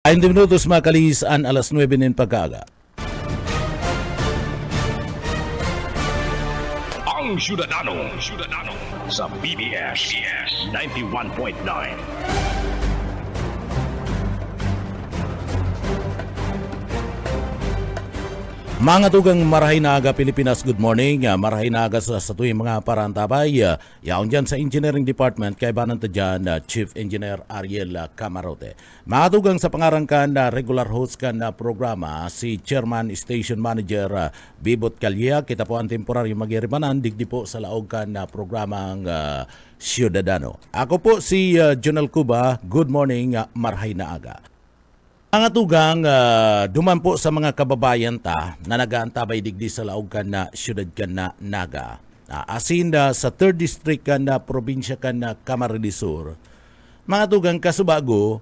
20 minutos makalis an alas 9 nin pagkaaga. Ang Syudadano sa BBS 91.9. Mga tugang marahay na aga Pilipinas, good morning. Marahay na aga sa tuwing mga parantabay. Yaon dyan sa Engineering Department, kay bananta dyan Chief Engineer Ariel Camarote. Mga tugang sa pangarangkan na regular host kan na programa, si Chairman Station Manager Bibot Calya. Kita po ang temporary magirimanan, digdi po sa laog kan na programang Syudadano. Ako po si Jonel Cuba, good morning, marahay na aga. Mga tugang, duman po sa mga kababayan ta na nagaantabay digdi sa laog kan na syudad kan na Naga. Asin sa 3rd District kan na probinsya kan na Camarines Sur. Mga tugang kasubago,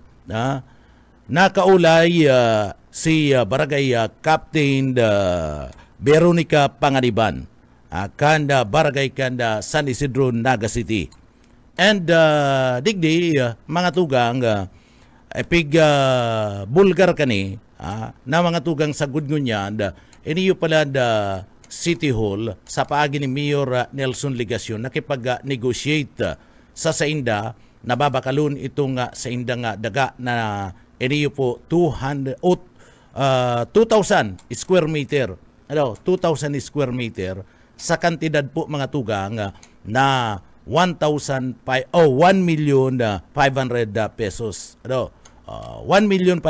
nakaulay si Barangay Captain Veronica Panganiban, kanda Barangay kanda San Isidro, Naga City. And digdi, mga tugang, bulgar kani na mga tugang sa gudngunyan iniyo pala da City Hall sa paagi ni Mayor Nelson Ligacion nakipag-negotiate sa sainda nababakalon itong sainda nga daga na iniyo po 2,000 square meter 2,000 square meter sa kantidad po mga tugang na 1,500,000 pesos. 1,500,000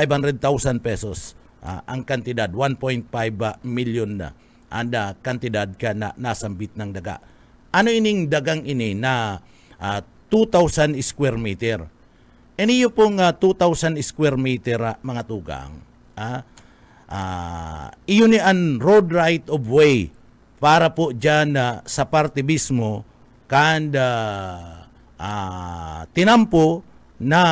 pesos ang kantidad, 1.5 million na ang kantidad ka na nasambit ng daga. Ano ining dagang ini na 2,000 square meter? Iniyo pong 2,000 square meter mga tugang, iyon ni an road right of way para po dyan sa parte mismo kanda tinampo na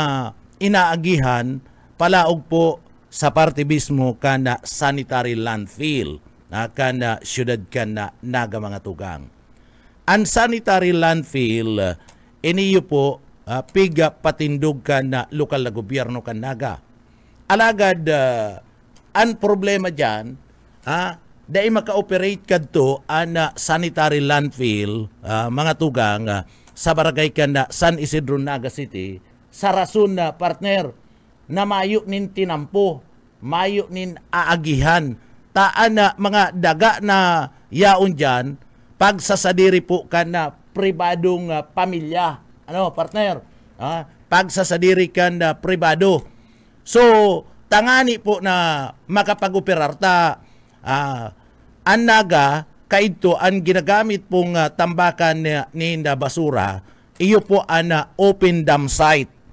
inaagihan palaog po sa parte mismo kana sanitary landfill kana syudad kana Naga mga tugang. Ang sanitary landfill iniyo po piga patindog kana lokal na gobyerno kan Naga. Alagad ang problema diyan dai maka-operate kadto ang sanitary landfill mga tugang sa barangay kana San Isidro, Naga City. Sa rason na partner na mayo nin tinampo, mayo nin aagihan, taan na mga daga na yaon dyan, pagsasadiri po ka na pribadong pamilya. Ano partner? Pagsasadiri ka na pribado. So, tangani po na makapag-operar ta, ang Naga, kaito ang ginagamit pong tambakan ni basura, iyo po ang open dam site.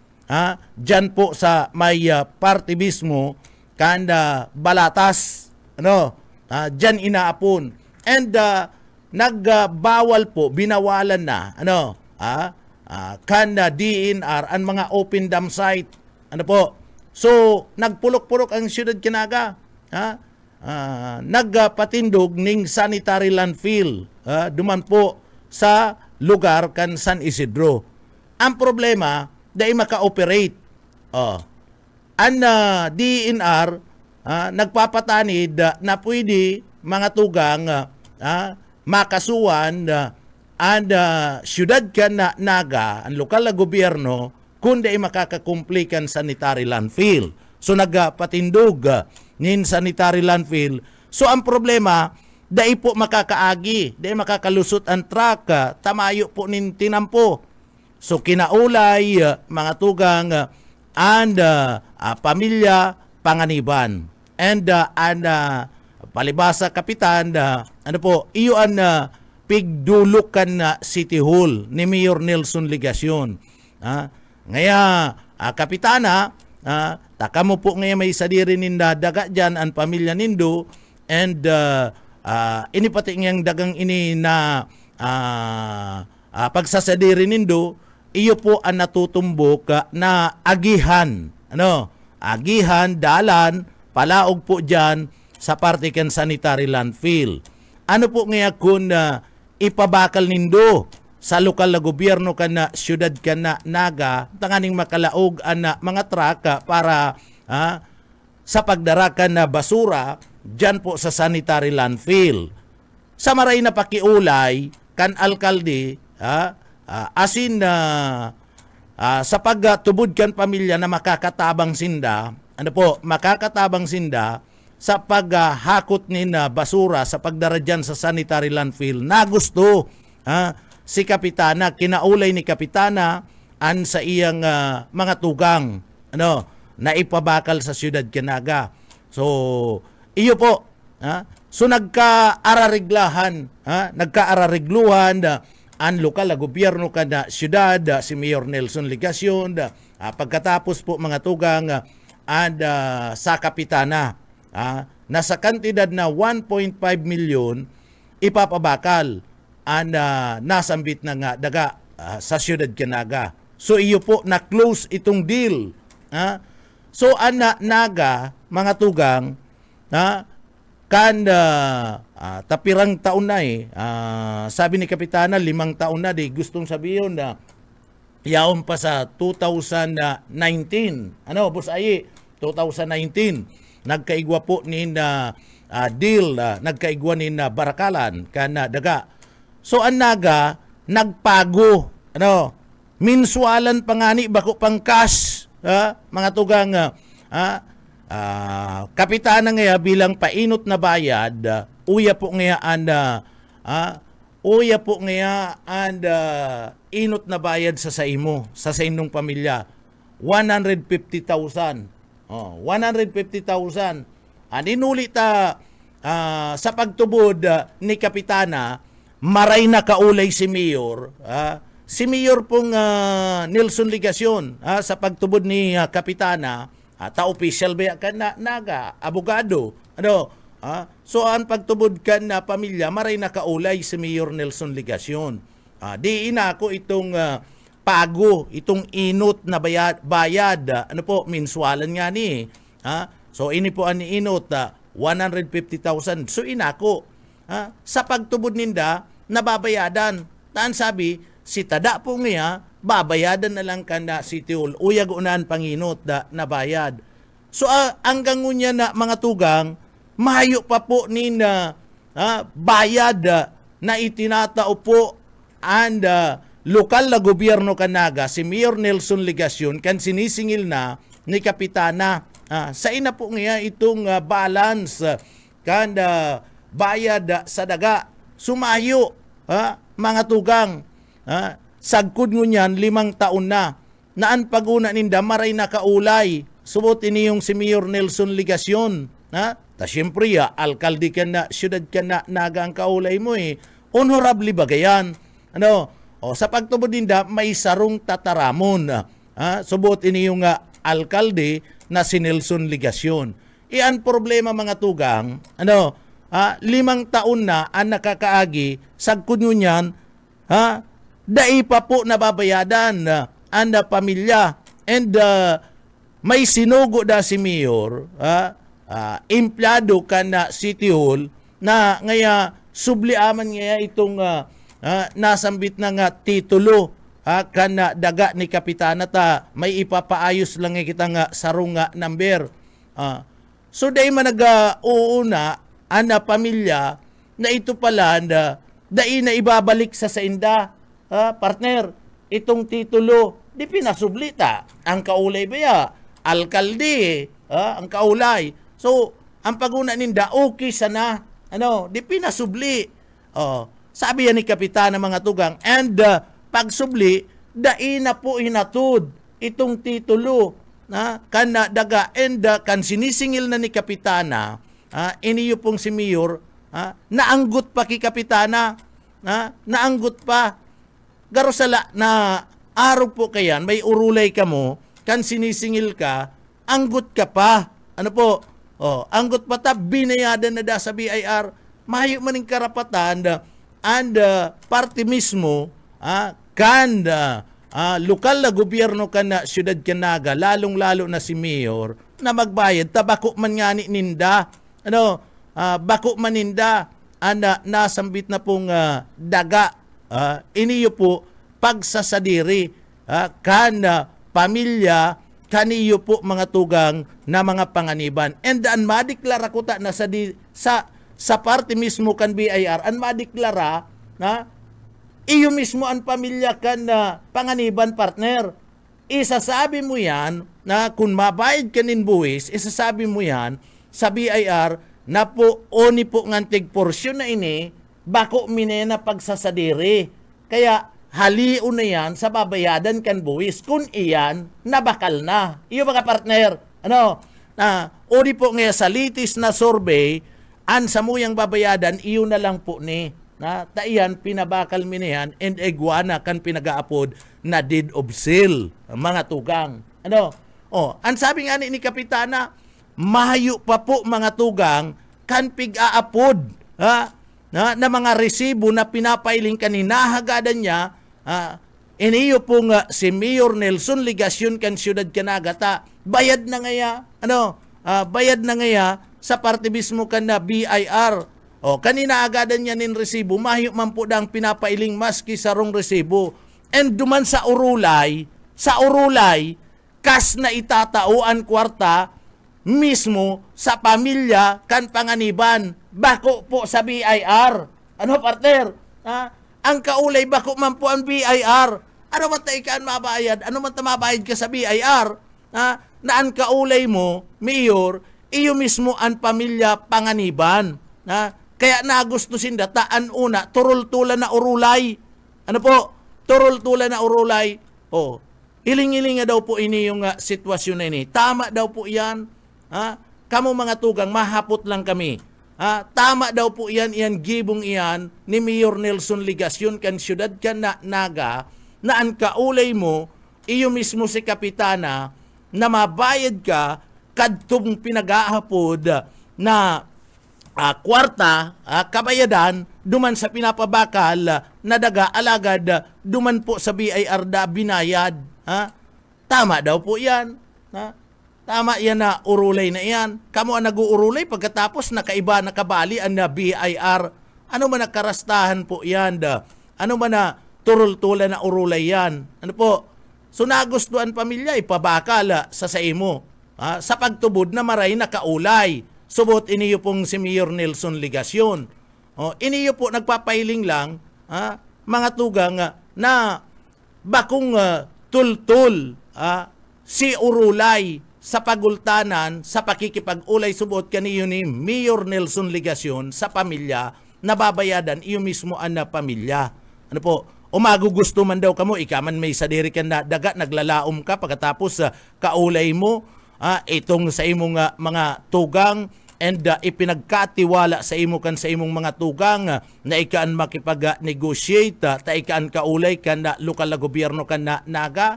Diyan po sa may parte mismo kanda Balatas, diyan inaapon. And nagbawal po, binawalan na, kanda DNR ang mga open dam site. So, nagpulok-pulok ang siyudad Kinaga. Nagpatindog ning sanitary landfill. Duman po sa lugar kan San Isidro. Ang problema, dahil maka-operate. Ang DNR nagpapatanid na pwede mga tugang makasuhan ang syudad ka na Naga, ang lokal na gobyerno, kung dahil makakakumplikan sanitary landfill. So nagpatindog nin sanitary landfill. So ang problema, dahil po makakaagi, dahil makakalusot ang truck, tamayo po nin tinampo. So kinaulay mga tugang and pamilya Panganiban and palibasa kapitan iyo an pigdulukan na City Hall ni Mayor Nelson Ligacion. Ngaya kapitana taka mo po ngaya may sadiri ninda daga dyan ang pamilya nindo and ini pati ngayang dagang ini na pagsasadiri nindo iyo po ang natutumbok na agihan, agihan, dalan, palaog po dyan sa parte kan sanitary landfill. Ano po ngayon kung ipabakal nindo sa lokal na gobyerno kan na syudad kan na Naga, tanganing makalaog ang mga truck para sa pagdarakan na basura dyan po sa sanitary landfill. Sa maray na pakiulay kan alkalde asin na sa pagtubod kan pamilya na makakatabang sinda, makakatabang sinda sa paghakot ni na basura sa pagdara dyan sa sanitary landfill na gusto si Kapitana, kinaulay ni Kapitana an sa iyang mga tugang na ipabakal sa siyudad Canaga. So iyo po so nagkaararigluhan ang lokal na gobyerno kada siyudad, si Mayor Nelson Legacion, pagkatapos po mga tugang sa Kapitana na sa kantidad na 1.5 milyon ipapabakal ang nasambit na nga daga sa siyudad Canaga. So iyo po na-close itong deal. So naga mga tugang tapirang taon na sabi ni Kapitana 5 taon na di gustong sabihin na yaon pa sa 2019 Boss Ayi 2019 nagkaigwa po ni na deal nagkaigwa ni na barakalan kana daga. So naga nagpago minsualan pangani bako pang cash mga tugang Kapitana nga bilang painot na bayad uya po nga inot na bayad sa saimo sa inyong pamilya 150,000 150,000 inulit sa pagtubod ni Kapitana maray na kaulay si Mayor pong Nelson Legacion sa pagtubod ni Kapitana ta-official ba ka naga abogado so ang pagtubod ka na pamilya maray na kaulay si Mayor Nelson Legacion di ina ko itong pago itong inot na bayad minsualan nga ni so ini po ang inot 150,000 so ina ko sa pagtubod ninda nababayadan taan sabi si tada po nga babayadan na lang kana City Hall uyag unan panginot na bayad. So hanggang ngunya na mga tugang mahayo pa po ni na bayad na itinatao po and lokal na gobyerno Canaga si Mayor Nelson Legacion kan sinisingil na ni Kapitana sa ina po nga itong balance kan bayad sa daga sumayo mga tugang sagkod ngunyan 5 taon na naan paguna ninda maray na kaulay subot ini yung si Mayor Nelson Legacion ta syempre alkalde ka na siyudad ka na naga ang kaulay mo honorable bagayan sa pagtubod ninda may sarong tataramon subot ini yung alkalde na si Nelson Legacion iyan problema mga tugang 5 taon na ang nakakaagi sagkod ngunyan dai pa po nababayadan ang pamilya and may sinugo da si Mayor empleyado ka na City Hall na ngaya subliaman ngaya itong nasambit na nga titulo kana daga ni Kapitana ta may ipapaayos lang kita nga sarong number so dai man uuna ang pamilya na ito pala dai na ibabalik sa inda partner, itong titulo, di pinasublita. Ang kaulay ba alkalde, ang kaulay. So, ang paguna ninda, okay sana. Di pinasubli. Sabi yan ni Kapitana mga tugang, and pagsubli, dai na po hinatod itong titulo. Kana daga, and kan sinisingil na ni Kapitana, iniyo pong si Mayor, naanggot pa ki Kapitana. Naanggot pa. Garosala na araw po kayan, may urulay ka mo, kan sinisingil ka, anggot ka pa. Anggot pa ta, binayadan na da sa BIR, mahayo maning karapatan, and party mismo, lokal na gobyerno ka na siyudad Canaga, lalong-lalo na si Mayor, na magbayad, tabako man nga ni ninda, bako man ninda, nasambit na pong daga, iniyo po pagsasadiri kan pamilya kaniyo po mga tugang na mga panganiban. And an madeklara ko ta na sa parte mismo kan BIR, an madeklara na iyo mismo ang pamilya kan na panganiban partner. Isasabi mo yan na kung mabayad ka nin buwis, isasabi mo yan sa BIR na po oni po ngantig porsyon na ini bako minena pagsasadiri. Kaya haliw na yan sa babayadan kan buwis. Kung iyan, nabakal na. Iyo mga partner, uni po nga sa litis na survey, an sa muyang babayadan, iyo na lang po ni. Taiyan, pinabakal mi na yan, and egwana kan pinagaapod na deed of sale. Mga tugang. Ang sabi nga ni Kapitana, mahayo pa po mga tugang, kan pig-aapod, na mga resibo na pinapailing kaninahagadan niya, iniyo po nga si Mayor Nelson Ligasyon kan Siyudad Kanagata, bayad na ngaya, bayad na ngaya sa parte mismo kan na BIR. Kanina agadan niya nin resibo, mahiyo man po dang pinapailing maski sa rong resibo. And duman sa urulay, kas na itatauan kwarta, mismo sa pamilya kan panganiban, bako po sa BIR. Partner? Ang kaulay bako man po ang BIR. Ano man taikaan mabayad? Ano man mabayad ka sa BIR? Na ang kaulay mo, Mayor, iyo mismo ang pamilya panganiban. Kaya nagustusin dataan una, turul-tula na urulay. Turul-tula na urulay. Hiling-hiling daw po ini yung sitwasyon na ini. Tama daw po yan. Kamo mga tugang, mahapot lang kami. Tama daw po yan, gibong iyan ni Mayor Nelson Ligasyon kan Siyudad Naga na ang kaulay mo, iyo mismo si Kapitana na mabayad ka kadtong pinag-aapod na kwarta, kabayadan, duman sa pinapabakal na daga alagad, duman po sa BIR da binayad. Tama daw po yan. Tama yan na urulay na yan. Kamu ang nag-uurulay pagkatapos nakaiba nakabali ang na BIR. Ano man nakarastahan po yan da? Ano man na turul-tula na urulay yan? So nagustuhan pamilya, ipabakal sa imo. Sa pagtubod na maray na kaulay. Subot iniyo pong si Mayor Nelson Ligasyon. Iniyo po nagpapailing lang, mga tugang na bakong tultul si urulay sa pagultanan, sa pakikipag-ulay subot kaniyo ni Mayor Nelson Ligasyon sa pamilya na babayadan iyo mismo ang pamilya. Magugusto man daw kamo, ikaman may sadiri ka na daga, naglalaom ka pagkatapos kaulay mo, itong sa imong mga tugang and ipinagkatiwala sa imo kan sa imong mga tugang na ikaan makipag-negotiate, ta ikaan kaulay kan na lokal na gobyerno kan na naga,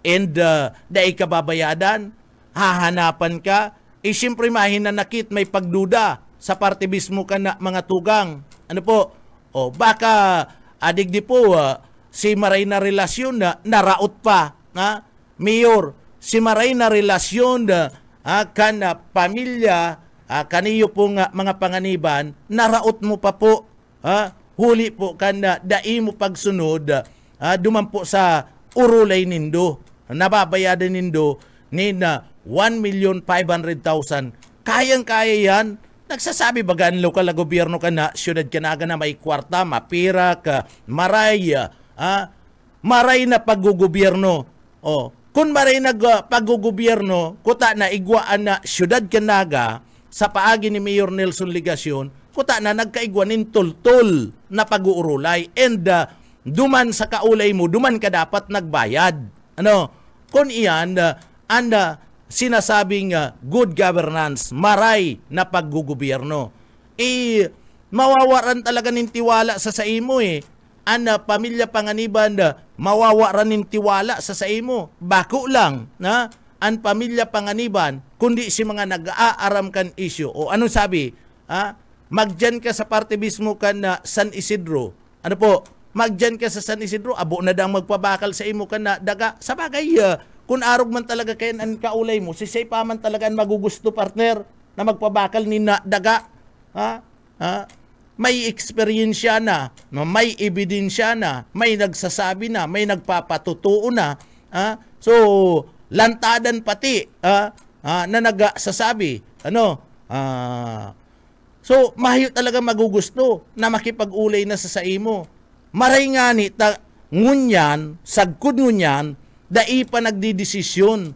and da ikababayadan, hahanapan ka, siyempre mahinanakit, may pagduda sa parte mismo kan na mga tugang. Baka adigdi po si maray na relasyon na naraot pa, Mayor, si maray na relasyon kan pamilya, kaniyo po mga panganiban, naraot mo pa po, huli po kan dai mo pagsunod, duman po sa urulay nindo, nababayadan nindo ni 1,500,000. Kayang-kaya yan. Nagsasabi baga ang lokal na gobyerno ka na Siyudad Kanaga na may kwarta, mapirak, maray, maray na paggugobyerno. Kung maray na paggugobyerno, kuta na igwaan na Siyudad Kanaga sa paagi ni Mayor Nelson Ligasyon, kuta na nagkaigwanin tultul na pag-uurulay. And duman sa kaulay mo, duman ka dapat nagbayad. Kung iyan, sinasabing good governance, maray na paggugobyerno. Mawawaran talaga ng tiwala sa imo Ang pamilya panganiban, mawawaran ng tiwala sa imo. Bako lang na ang pamilya panganiban, kundi si mga nag-aaram kan issue. Anong sabi? Magdyan ka sa parte mismo kan na San Isidro. Magdyan ka sa San Isidro, abo na dang magpabakal sa imo kan na daga. Sa bagay, kung arog man talaga kayo ang kaulay mo, si Sepa man talaga ang magugusto partner na magpabakal ni na daga. May eksperyensya na, may ebidensya na, may nagsasabi na, may nagpapatutuo na. So, lantadan pati na nagsasabi. So, mahayo talaga magugusto na makipag-ulay na sa imo. Maray nga ni, ngunyan, sagkod ngunyan, dai pa nagdidesisyon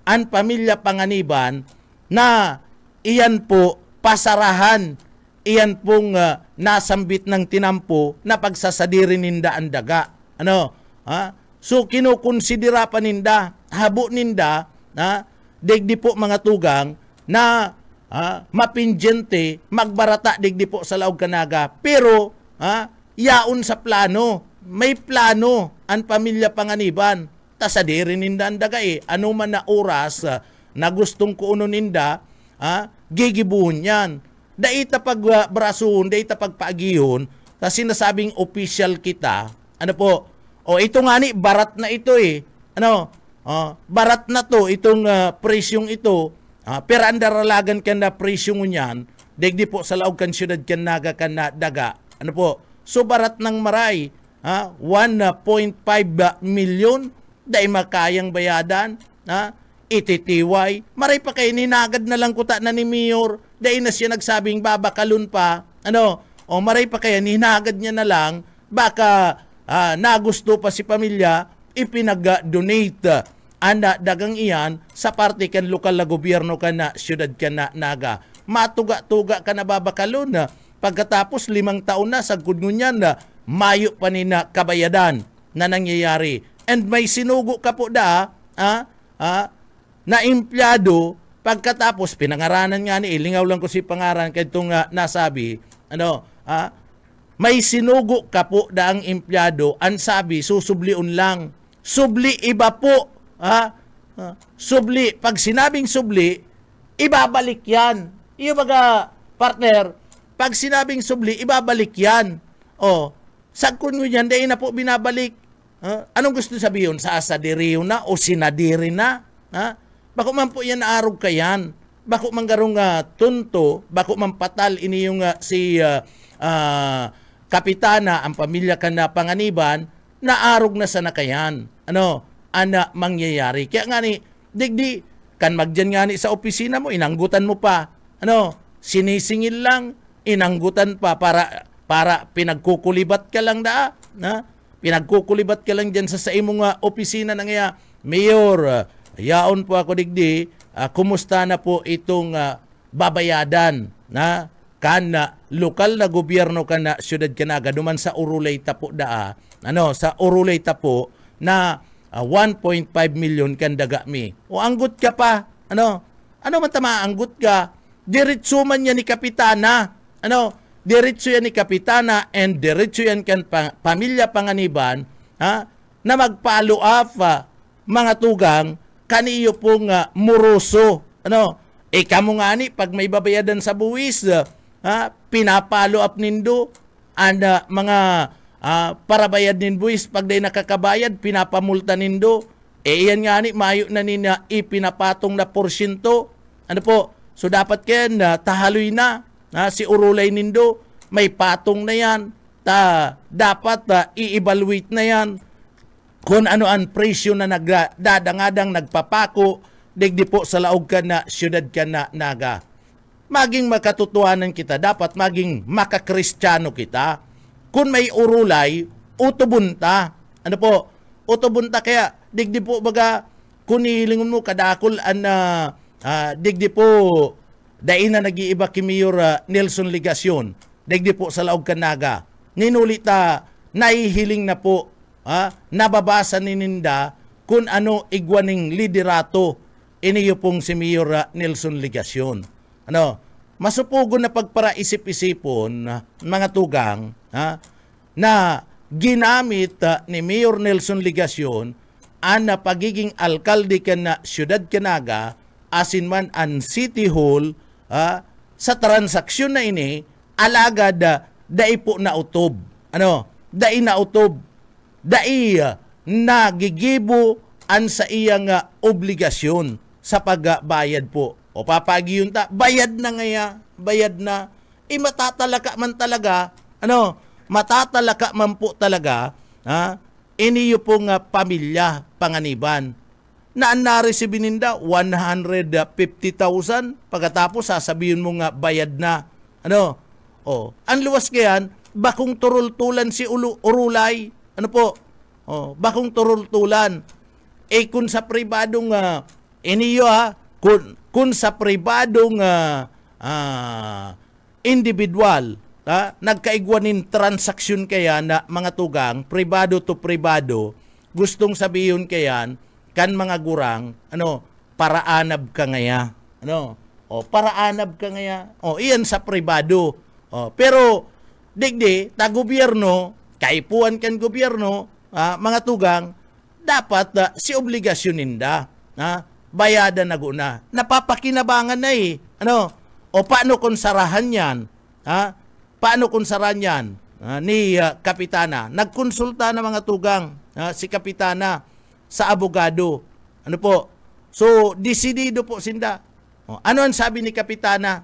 ang pamilya Panganiban na iyan po pasarahan, iyan pong nasambit ng tinampo na pagsasadirin ninda ang daga. So, kinukonsidera pa ninda, habo ninda, digdi po mga tugang, na mapinjente, magbarata digdi po sa laog kanaga. Pero, yaon sa plano. May plano ang pamilya Panganiban. Tasadirin ninda ang daga Ano man na oras na gustong kuuno ninda, gigibuhon yan. Daita pagbrasuhon, daita pagpaagihon, sa sinasabing official kita, ito nga ni, barat na ito barat na to, itong presyong ito, pero andaralagan ka na presyong niyan, digdi po sa laog kan syudad kan naga kan na daga. So barat ng maray, 1.5 milyon, dahil makayang bayadan, ititiway. Maray pa kayo, ninagad na lang kuta na ni Mayor, dahil na siya nagsabing babakalun pa, maray pa kayo, ninagad niya na lang, baka nagusto pa si pamilya, ipinag-donate dagang iyan sa parte kan lokal na gobyerno ka na syudad ka na naga. Matuga-tuga ka na babakalun pagkatapos 5 taon na sa gudngunyan na mayo pa ni na kabayadan na nangyayari. And may sinugo ka po na empleyado pagkatapos pinangaranan nga ni ilingaw lang ko si pangaran kay itong nasabi may sinugo ka po ang empleyado ang sabi susubliun lang. Subli iba po. Subli, pag sinabing subli, ibabalik yan. Yung mga partner, pag sinabing subli, ibabalik yan. Sagkon nyo yan, dahil na po binabalik. Anong gusto sabihin? Sa asadiriyo na o sinadiri na? Bako man po yan naarog ka yan. Bako man garong tunto, bako man patal ini yung si kapitana, ang pamilya ka na Panganiban, naarog na sa nakayan. Ana mangyayari. Kaya nga ni, digdi, kan magdyan nga ni sa opisina mo, inanggutan mo pa. Sinisingil lang, inanggutan pa para pinagkukulibat ka lang pinagkukulibat ka lang dyan sa imong opisina na nga, Mayor, yaon po ako digdi, kumusta na po itong babayadan na lokal na gobyerno ka na syudad Canaga, duman sa Urulay Tapo sa Urulay Tapo na 1.5 million kan daga mi. O anggut ka pa. Ano man tama anggut ka? Diretso man yan ni kapitana. Diretso yan ni kapitana and diretso yan kan pamilya Panganiban na mag-follow up mga tugang kaniyo pong moroso. Kamo nga ni pag may babayadan sa buwis, pinapalo up nindo and mga para bayad nin buwis, pag day nakakabayad, pinapamulta nindo. Iyan nga ni, mayo na nina ipinapatong na porsyento. So dapat ken tahaloy na. Si Urulay nindo, may patong na yan. Dapat i-evaluate na yan. Kung ano ang presyo na nagdadangadang nagpapako, digdi po sa laog ka na, syudad ka na naga. Maging makatutuhanan kita, dapat maging makakristyano kita. Kung may urulay, utubunta. Utubunta kaya, digdi po baga, kung nihilingon mo kadakol, digdi po, dain na nag-iiba ki Mayor Nelson Ligacion, digdi po sa laog kanaga. Ninulita, naihiling na po, nababasa ni Ninda, kung ano igwaning liderato, iniyo pong si Mayor Nelson Ligacion. Masupugon na pagparaisip-isipon, mga tugang, na ginamit ni Mayor Nelson Ligacion ang pagiging alkalde ka na Syudad Canaga asin man ang City Hall sa transaksyon na ini alagad dai po na utob. Dai na utob. Dai nagigibo an sa iyang obligasyon sa pagbayad po. O papagiyon ta, bayad na ngaya, bayad na. Matatalaka man talaga, matatalaka man po talaga, iniyo pong pamilya Panganiban. na-receive ninda 150,000 pagkatapos sasabihin mo nga bayad na. Ano? Oh, ang luwas kayan, bakong turultulan si Urulay. Ano po? Oh, bakong turultulan. Eh kung sa pribadong iniyo kung sa pribadong individual, nagkaigwanin transaksyon kaya na mga tugang, pribado to pribado, gustong sabihin kayan, kan mga gurang, paraanab ka ngaya. Paraanab ka ngaya. Iyan sa pribado. Pero, digdi, ta gobyerno, kaipuan kan gobyerno, mga tugang, dapat si obligasyon ninda. Bayadan na guna. Napapakinabangan na eh. Paano kung sarahan yan? Paano kung sarahan yan? Ni Kapitana. Nagkonsulta na mga tugang, si Kapitana, sa abogado. Ano po? So, desidido po sinda. Ano ang sabi ni Kapitana?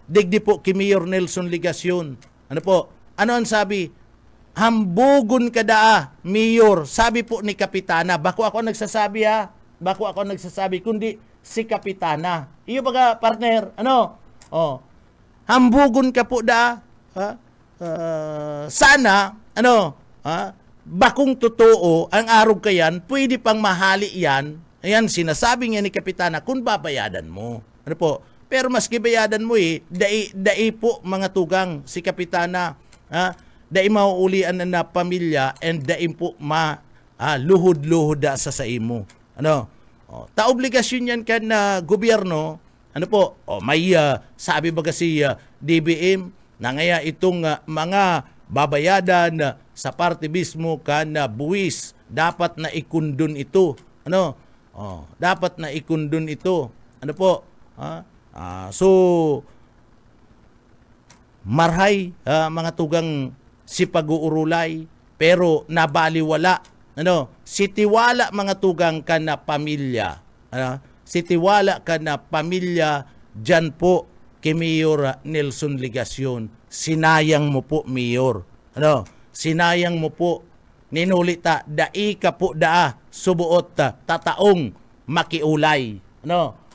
Digdi po kay Mayor Nelson Ligasyon. Ano po? Ano ang sabi? Hambugon ka daa, Mayor. Sabi po ni Kapitana. Bako ako nagsasabi Bako ako nagsasabi. Kundi si Kapitana. Iyo baga partner. Hambugon ka po daa. Sana, bakong totoo ang arog kayan, pwede pang mahali yan. Ayan, sinasabi nga ni Kapitana, kung babayadan mo. Ano po? Pero maski bayadan mo dai po mga tugang si Kapitana, dai mauulian na pamilya and dai po luhod-luhod sa imo. Ta obligasyon yan kan na gobyerno. Ano po? May sabi ba kasi DBM na ngaya itong mga babayadan sa parte mismo kan buwis dapat na ikundun ito. Dapat na ikundun ito. Ano po? So marhay mga tugang si pag-uurulay pero nabaliwala. Si tiwala mga tugang kan na pamilya. Si tiwala kan na pamilya dyan po kay Mayor Nelson Ligasyon. Sinayang mo po, Mayor. Sinayang mo po. Ninulita, dai ka po subuot tataong makiulay.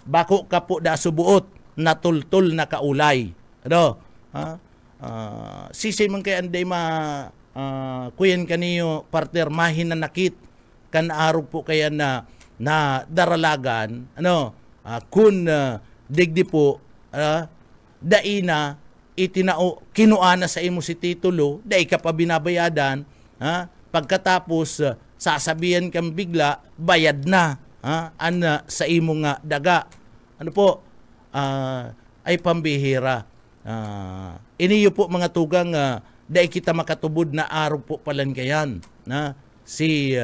Bako ka po subuot natultul na kaulay. Sisi man kay anday kuyan kaniyo partner mahinanakit kan arog po kaya na daralagan. Kun digdi po daina kinuana sa imo si titulo, dai ka pa binabayadan, pagkatapos sasabihan kang bigla, bayad na, sa imo nga daga. Ano po, ay pambihira. Iniyo po mga tugang, dai kita makatubod na araw po palan kayan, si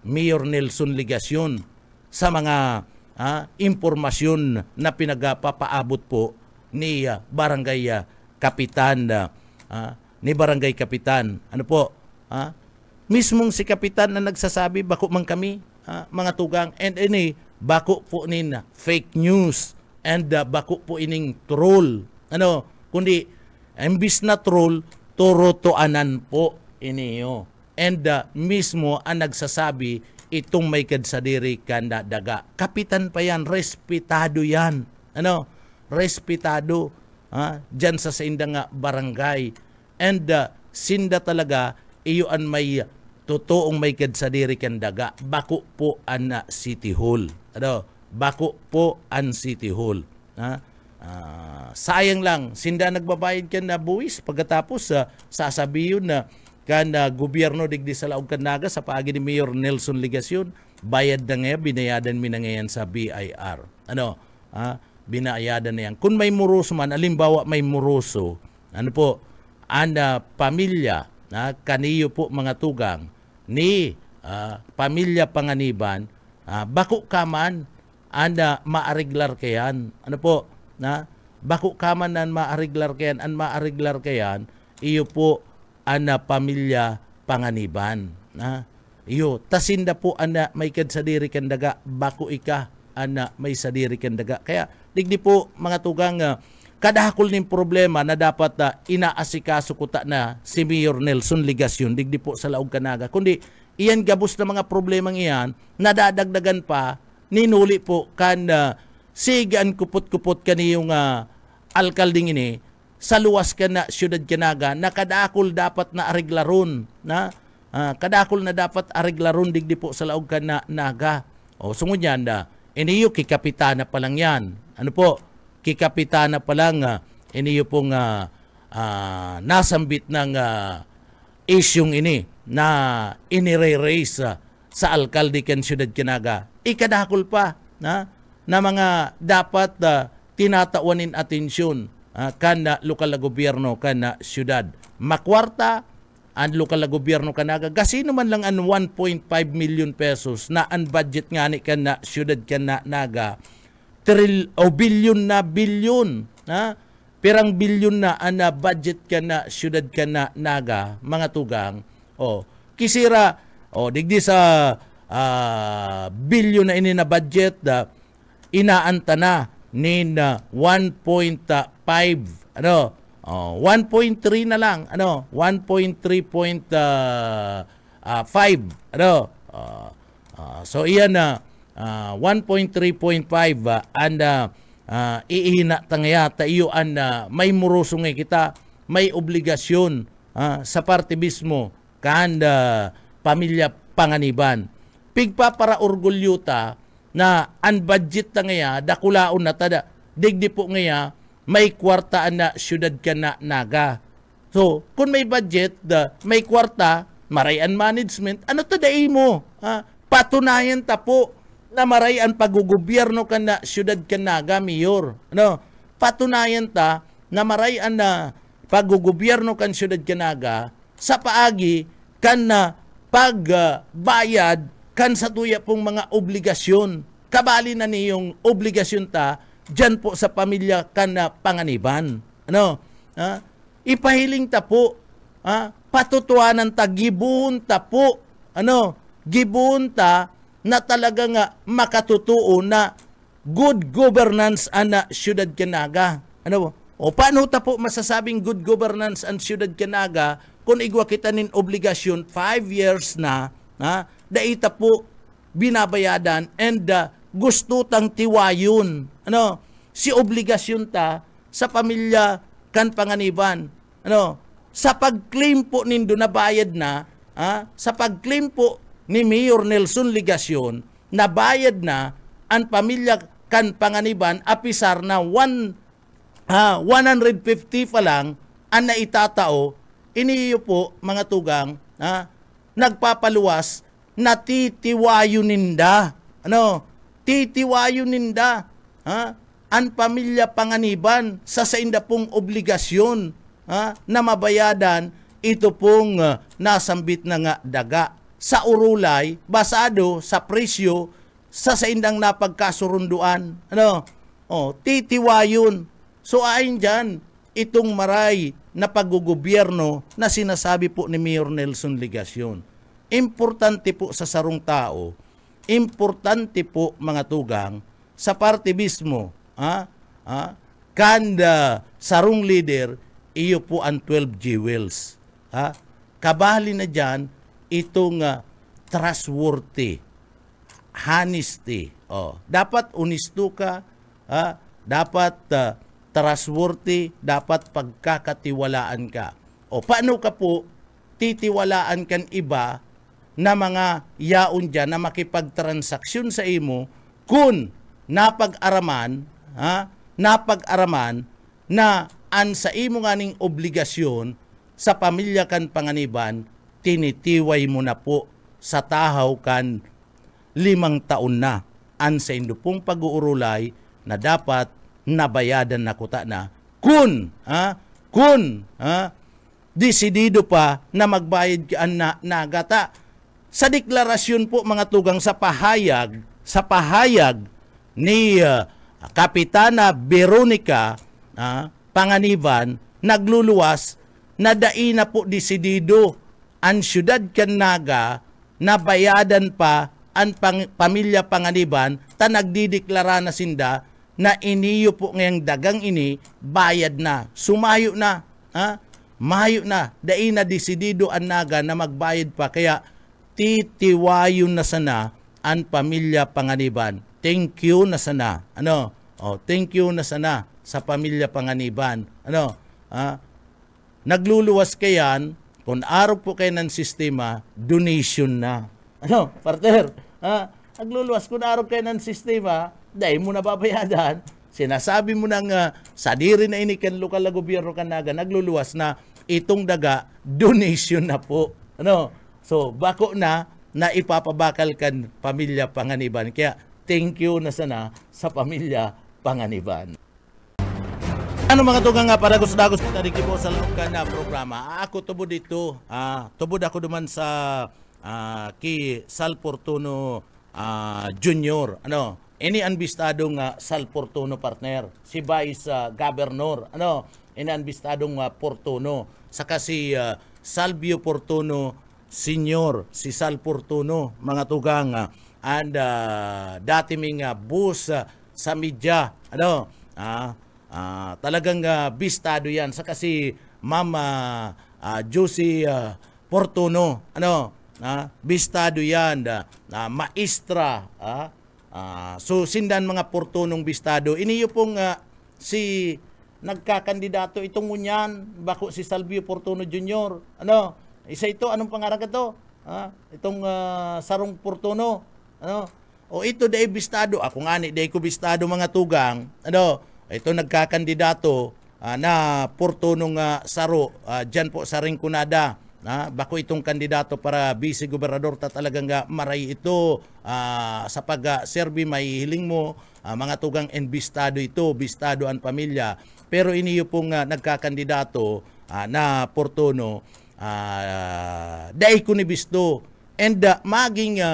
Mayor Nelson Ligasyon sa mga impormasyon na pinagapapaabot po ni Barangay Kapitan, ni Barangay Kapitan. Ano po? Mismong si Kapitan na nagsasabi, bako man kami, mga tugang, and bako po nin fake news, and bako po ining troll. Kundi, imbis na troll, turutuanan po iniyo. And mismo ang nagsasabi, itong may kadsadiri kanda daga. Kapitan pa yan, respetado yan. Respetado. Diyan sa inda nga barangay. And sinda talaga, iyoan may totoong may kadsadiri kandaga. Bako po an City Hall. Bako po an City Hall. Sayang lang, sinda nagbabayad ka na buwis. Pagkatapos, sasabihin na kan gobyerno digdi sa Laog Canaga sa paagi ni Mayor Nelson Ligasyon, bayad na ngayon, binayadan mi na ngayon sa BIR. Binayadan na yan. Kung may muruso man, alimbawa may muruso, pamilya, kaniyo po mga tugang, ni pamilya Panganiban, bako kaman, maariglar kayan. Bako kaman na maariglar kayan, maariglar kayan, iyo po, pamilya Panganiban. Iyo, tasinda po, may kadsadiri kandaga, bako ika, may sadiri kandaga. Kaya, digdi po mga tugang, kadahakol ning problema na dapat inaasikaso kuta na si Mayor Nelson Ligasyon, digdi po sa Laog Canaga. Kundi, iyan gabos na mga problemang iyan, nadadagdagan pa, ninuli po kan sigan kupot-kupot kaniyong alkalding ini sa luwas ka na siyudad Kanaga na kadakol dapat na ariglaron na kadakol na dapat ariglaron digdi po sa laog ka na naga. O sungod yan iniyo kikapitana pa lang yan. Ano po? Kikapitana pa lang iniyo pong nasambit ng isyong ini na inire-raise sa alkalde kan siyudad Kanaga. Ikadakol pa na mga dapat tinatawanin atensyon kan lokal na gobyerno kan siyudad. Makwarta ang lokal na gobyerno Kanaga. Gasino man lang ang 1.5 million pesos na ang budget nga ni kan siyudad Kanaga. Bilyon na bilyon. Pirang bilyon na ang budget ka na siyudad Kanaga, mga tugang. Kisira, digdi sa bilyon na ini na budget, inaanta na ni 1.5, 1.3 na lang, 1.3.5, so iyan na 1.3.5 and iihina tangaya tayo an may murusungay kita, may obligasyon sa parte mismo kan pamilya panganiban. Pigpa para orgulyuta na ang budget tangaya dakulaon na tada digdi po ngaya may kwartaan na siyudad Kanaga. So kung may budget may kwarta marayan management ano tadai mo patunayan ta po na marayan paggugobyerno ka na siyudad Kanaga, Mayor. Patunayan ta na marayan na paggugobyerno kan siyudad Kanaga sa paagi kan na pagbayad kan sa tuya pong mga obligasyon. Kabali na niyong obligasyon ta dyan po sa pamilya kan na panganiban. Ipahiling ta po, patutuanan ta, gibuhon ta po, gibuhon ta na talaga nga makatutuo na good governance ang siyudad Kanaga. Paano ta po masasabing good governance ang siyudad Kanaga kung igwa kita nin obligasyon 5 years na daita po binabayadan and gusto tang tiwayon. Si obligasyon ta sa pamilya kan panganiban. Sa pag-claim po nindo na bayad na, sa pag-claim po ni Mayor Nelson Ligasyon, nabayad na ang pamilya kan panganiban apisar na 150 pa lang ang naitatao, iniyo po mga tugang, nagpapaluwas na titiwayo ninda. Titiwayo ninda. Ang pamilya panganiban sa sainda pong obligasyon na mabayadan ito pong nasambit na nga daga. Sa urulay, basado sa presyo sa saindang napagkasurunduan. Titiwayon. So ayon dyan, itong maray na paggugobyerno na sinasabi po ni Mayor Nelson Ligasyon. Importante po sa sarong tao, importante po mga tugang, sa parte mismo, kanda sarong leader, iyo po ang 12 jewels. Kabali na dyan, itong trustworthy, honesty. Dapat honesto ka, dapat trustworthy, dapat pagkakatiwalaan ka. Paano ka po titiwalaan kan iba na mga yaon dyan na makipagtransaksyon sa imo kung napag-araman na an sa imo nganing obligasyon sa pamilya kan panganiban, tinitiway mo na po sa tahaw kan 5 taon na an sa indo pong pag-uurulay na dapat nabayadan na kuta na kun desidido pa na magbayad ka na nagata. Sa deklarasyon po mga tugang sa pahayag ni Kapitana Veronica Panganiban, nagluluwas na daina po desidido ang siyudad Kanaga na bayadan pa ang pamilya Panganiban ta nagdideklara na sinda na iniyo po ngayang dagang ini bayad na, sumayo na, mayo na, daina desidido ang naga na magbayad pa, kaya titiwayon na sana ang pamilya Panganiban. thank you na sana. Ano? Thank you na sana sa pamilya Panganiban. Ano? Nagluluwas kayan, kung araw po kayo ng sistema, donation na. Ano, partner? Nagluluwas kung araw kayo ng sistema, dahil mo na babayadan, sinasabi mo ng sadiri na inikan lokal na gobyerno kanaga, nagluluwas na itong daga, donation na po. Ano? So, bako na ipapabakal kan pamilya Panganiban. Kaya, thank you na sana sa pamilya Panganiban. Ano mga tugang nga para gusto kita rin po sa loob ka na programa. Ako tubod dito. Tubod ako duman sa ki Sal Portuno Junior. Ano? Ini anbistadong Sal Portuno partner. Si Vice Governor. Ano? Ini anbistadong Portuno. Saka si Salvio Portuno Senior. Si Sal Portuno. Mga tugang and dati ming bus sa media. Ano? Talagang bistado yan. Saka si Mama Josie Portuno. Ano? Bistado yan. Maestra. So, sindan mga Portunong bistado. Iniyo pong si nagkakandidato itong ngunyan. Bako si Salvio Portuno Jr. Ano? Isa ito. Anong pangarag ito? Itong Sarong Portuno. Ano? O ito dahi bistado. Ako nga ni dahi ko bistado mga tugang. Ano? Ito nagkakandidato na Portunong Saro. Diyan po sa Rinconada. Bako itong kandidato para vice gobernador talagang maray ito sa pag-serve may hiling mo mga tugang and bistado ito, bistado ang pamilya. Pero iniyo pong nagkakandidato na Portuno dahi ko ni bisto and maging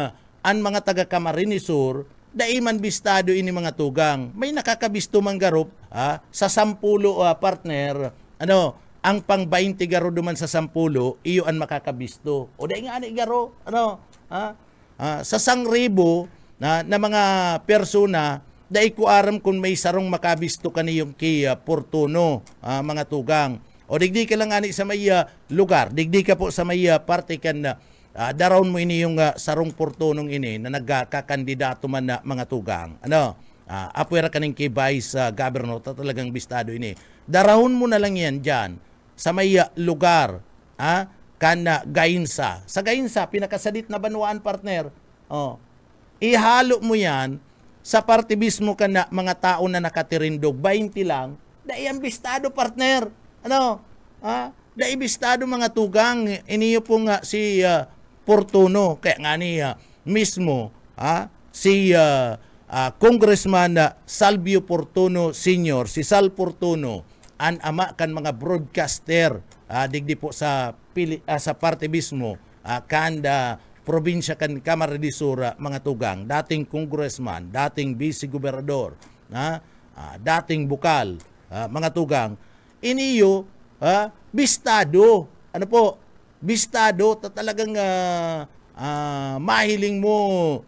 ang mga taga Camarines Sur dai man bistado ini mga tugang. May nakakabisto man garup sa 10 partner. Ano, ang pang 20 garo duman sa 10 iyo ang makakabisto. O dai nga ani garo, ano, sa 1,000 na mga persona dai ko aram kung may sarong makabisto kaniyong kay Portuno mga tugang. O digdi ka lang ani sa may lugar, digdi ka po sa may parte kan daron mo ini yung Sarong Portunong ini na nagkakandidato man na mga tugang. Ano? Apwera kaning kay Vice Governor talagang bistado ini. Darahon mo na lang yan dyan sa may lugar kana Gainsa. Sa Gainsa, pinakasadit na banwaan partner. Ihalo mo yan sa parte mismo ka na mga tao na nakatirindog. 20 lang. Dahil ang bistado partner. Ano? Dahil bistado mga tugang. Iniyo pong si Portuno, kaya nga ni mismo si Congressman Salvio Portuno Senior, si Sal Portuno, ang ama kan mga broadcaster digdi po sa parte mismo kanda probinsya kan Camarines Sur mga tugang, dating congressman, dating vice gobernador, dating bukal mga tugang, iniyo bistado, ano po, bistado, talagang mahiling mo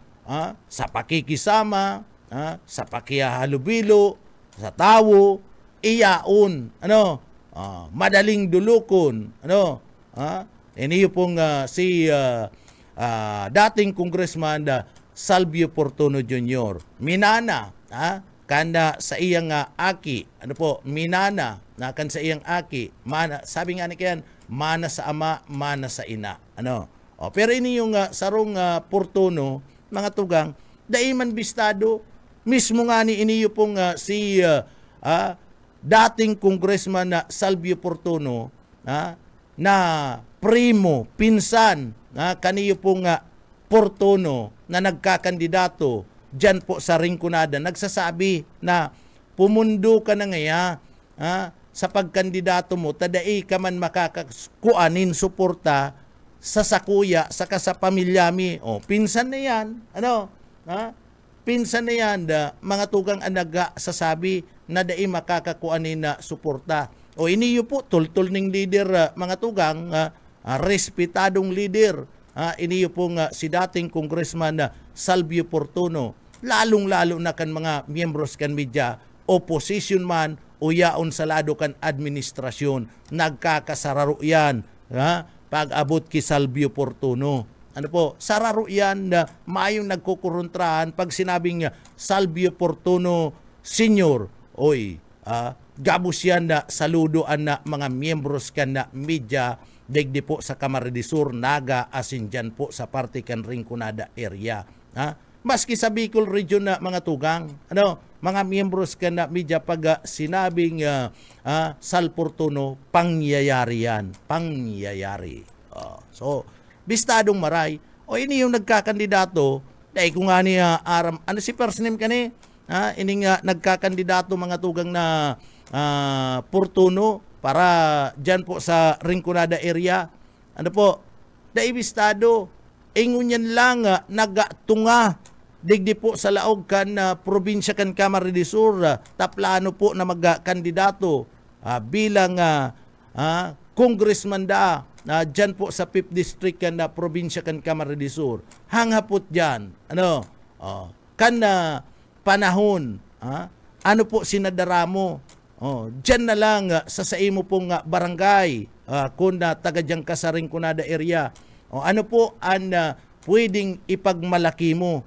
sa pakikisama, sa pakihalubilo, sa tawo, iyaon, ano, madaling dulukon, ano, iniyo pong si dating congressman Salvio Portuno Jr. Minana, kanda sa iyang aki, ano po, minana, kan sa iyang aki, mana, sabi nga ni kayan, mana sa ama, mana sa ina. Ano? Pero ini yung Sarong Portuno, mga tugang, daiman bistado, mismo nga ni iniyo pong si dating congressman na Salvio Portuno, na primo, pinsan, kaniyo pong Portuno na nagkakandidato dyan po sa Rinconada, nagsasabi na pumundo ka na ngaya, sa pagkandidato mo, tadai ka man makakakuanin suporta sa sakuya, saka sa pamilyami. Pinsan na yan. Ano? Pinsan na yan, mga tugang anaga sasabi na dai makakakuanin na suporta. Iniyo po, tultul ning leader, mga tugang, respetadong leader. Iniyo pong si dating congressman Salvio Portuno. Lalong-lalo na kan mga miyembros kan media, opposition man, o yaon sa lado kan administrasyon, nagkakasararo yan pag abot ki Salvio Portuno. Ano po, sararo yan na mayong nagkukuruntrahan pag sinabing Salvio Fortuno Senior. Oy, gabos yan na saludoan na mga miyembros kan na media digdi po sa Camarines de Sur, Naga, asin dyan po sa Partikan Rinconada area. Maski sa Bicol region na mga tugang, mga miyembros ka na media pag sinabing Sal Fortuno, pangyayari yan. Pangyayari. So, bistadong maray. O ini yung nagkakandidato, dahil kung nga niya aram, ano si first name ka ni? Ini nga nagkakandidato mga tugang na Fortuno para dyan po sa Rinconada area. Ano po? Dahil bistado, ingon yan lang nagatunga digdi po sa laog kan probinsya kan Camarines de Sur taplano po na magkandidato bilang congressman dyan po sa 5th district kan probinsya kan Camarines de Sur. Hanghapot dyan. Kan panahon, ano po sinadara mo? Dyan na lang sa mo pong barangay kung taga dyan ka sa Rinconada area. Ano po ang pwedeng ipagmalaki mo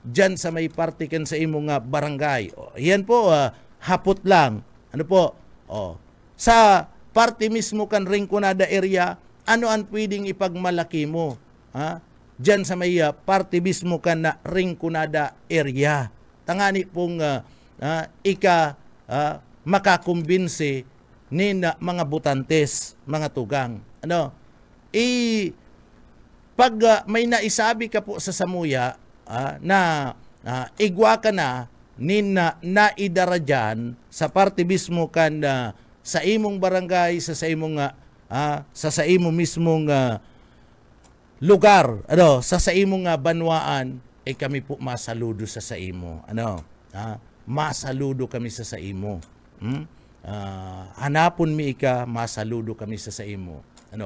dyan sa may partikan sa imong barangay? Yan po, hapot lang. Ano po? Sa party mismo kan Rinconada area, ano ang pwedeng ipagmalaki mo? Dyan sa may party mismo kan na Rinconada area. Tangani pong makakumbinsi ni mga butantes, mga tugang. Pag may naisabi ka po sa samuya na igwa ka na naidara dyan sa parte mismo kan sa imong barangay, sa imong mismong lugar, sa imong banwaan, kami po masaludo sa imo. Masaludo kami sa imo. Hanapon mi ika, masaludo kami sa imo.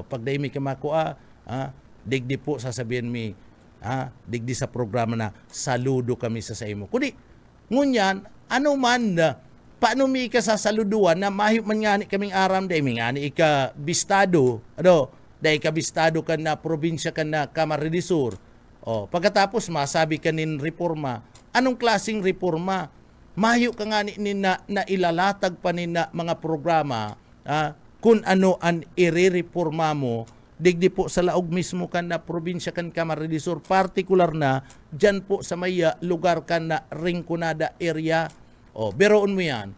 Pag dahi mi ka makuha, digdi po sasabihin mi, digdi sa programa na saludo kami sa imo. Kundi, ngunyan, ano man, paano mi ika sasaluduan na mahip man nga ni kaming aram, dahi mi nga ni ika bistado, dahi ka bistado ka na probinsya ka na Camarines de Sur. Pagkatapos masabi ka nin reforma, anong klaseng reforma? Mayo ka nga ni na ilalatag pa ni na mga programa kung ano ang irereforma mo digdi po sa laog mismo kan na probinsya kan Camarines de Sur, partikular na dyan po sa may lugar kan na Rinconada area. Beroon mo yan.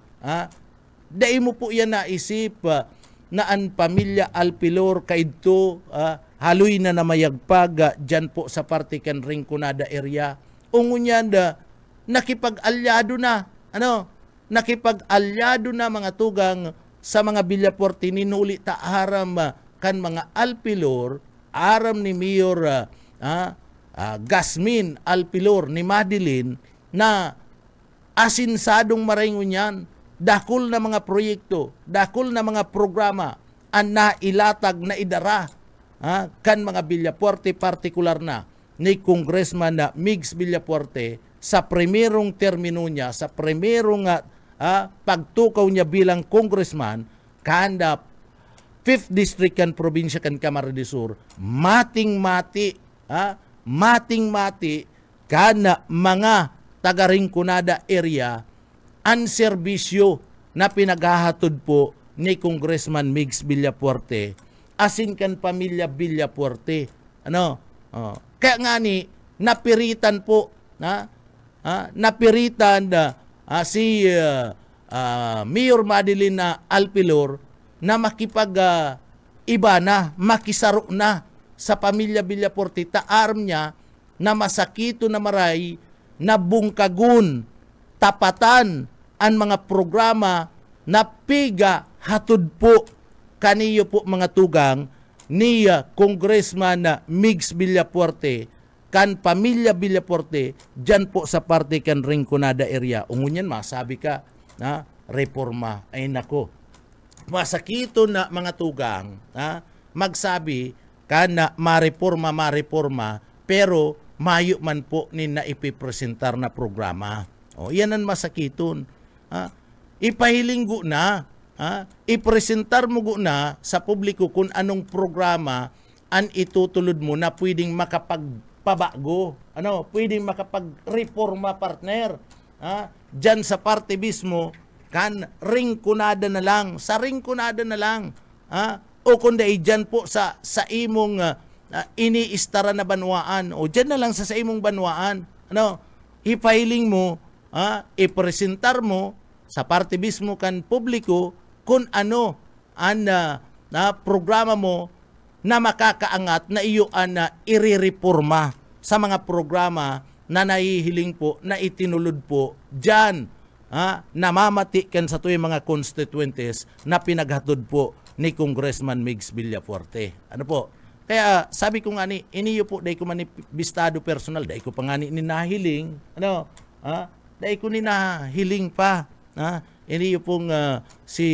Dahil mo po yan naisip na ang pamilya Alpilor kaidto haloy na namayagpag dyan po sa partikan Rinconada area. Ungon yan nakipag-alyado na, nakipag-alyado na mga tugang sa mga Villaporte, ninuli ta aram kan mga Alpilor, aram ni Mayor Gasmin Alpilor ni Madeline na asinsadong maringon yan, dakol na mga proyekto, dakol na mga programa ang nailatag na idara kan mga Villaporte, partikular na ni Congressman Migs Villaporte sa primerong termino niya, sa primerong pagtukaw niya bilang congressman, kanda 5th District kan probinsya kan Camarines de Sur, mating-mati kana mga taga Rinconada area ang serbisyo na pinaghahatod po ni Congressman Migs Villapuerte asin kan pamilya Villapuerte. Kaya nga ni napiritan po si Mayor Madeline Alpilor na iba na, makisaro na sa pamilya Villaporte, taarm niya na masakito na maray na bungkagun, tapatan ang mga programa na piga hatod po kaniyo po mga tugang ni Congressman Migs Villapuerte kan pamilya Villapuerte dyan po sa parte kan Rinconada area. Ungunyan masabi ka na reforma. Ay nako, masakito na mga tugang magsabi ka na mareforma pero mayo man po ni na ipipresentar na programa. Yan ang masakiton. Ipahilinggo na, ipresentar mo na sa publiko kung anong programa an itutulod mo na pwedeng makapagpabago, pwedeng makapagreforma, partner. Diyan sa partibis mo, kan ringkunada na lang, sa ringkunada na lang. O kundi dyan po sa imong iniistara na banwaan, o dyan na lang sa imong banwaan, ipiling mo, ipresentar mo sa partibis mo kan publiko kung ano ang programa mo na makakaangat na iyo na irereforma sa mga programa na nahihiling po, na itinulod po dyan, namamati kan sa tuwing mga constituentes na pinaghatod po ni Congressman Migs Villafuerte. Kaya sabi ko nga iniyo po, dahil ko manibistado personal, dahil ko pa nga ninahiling, dahil ko ninahiling pa, iniyo pong si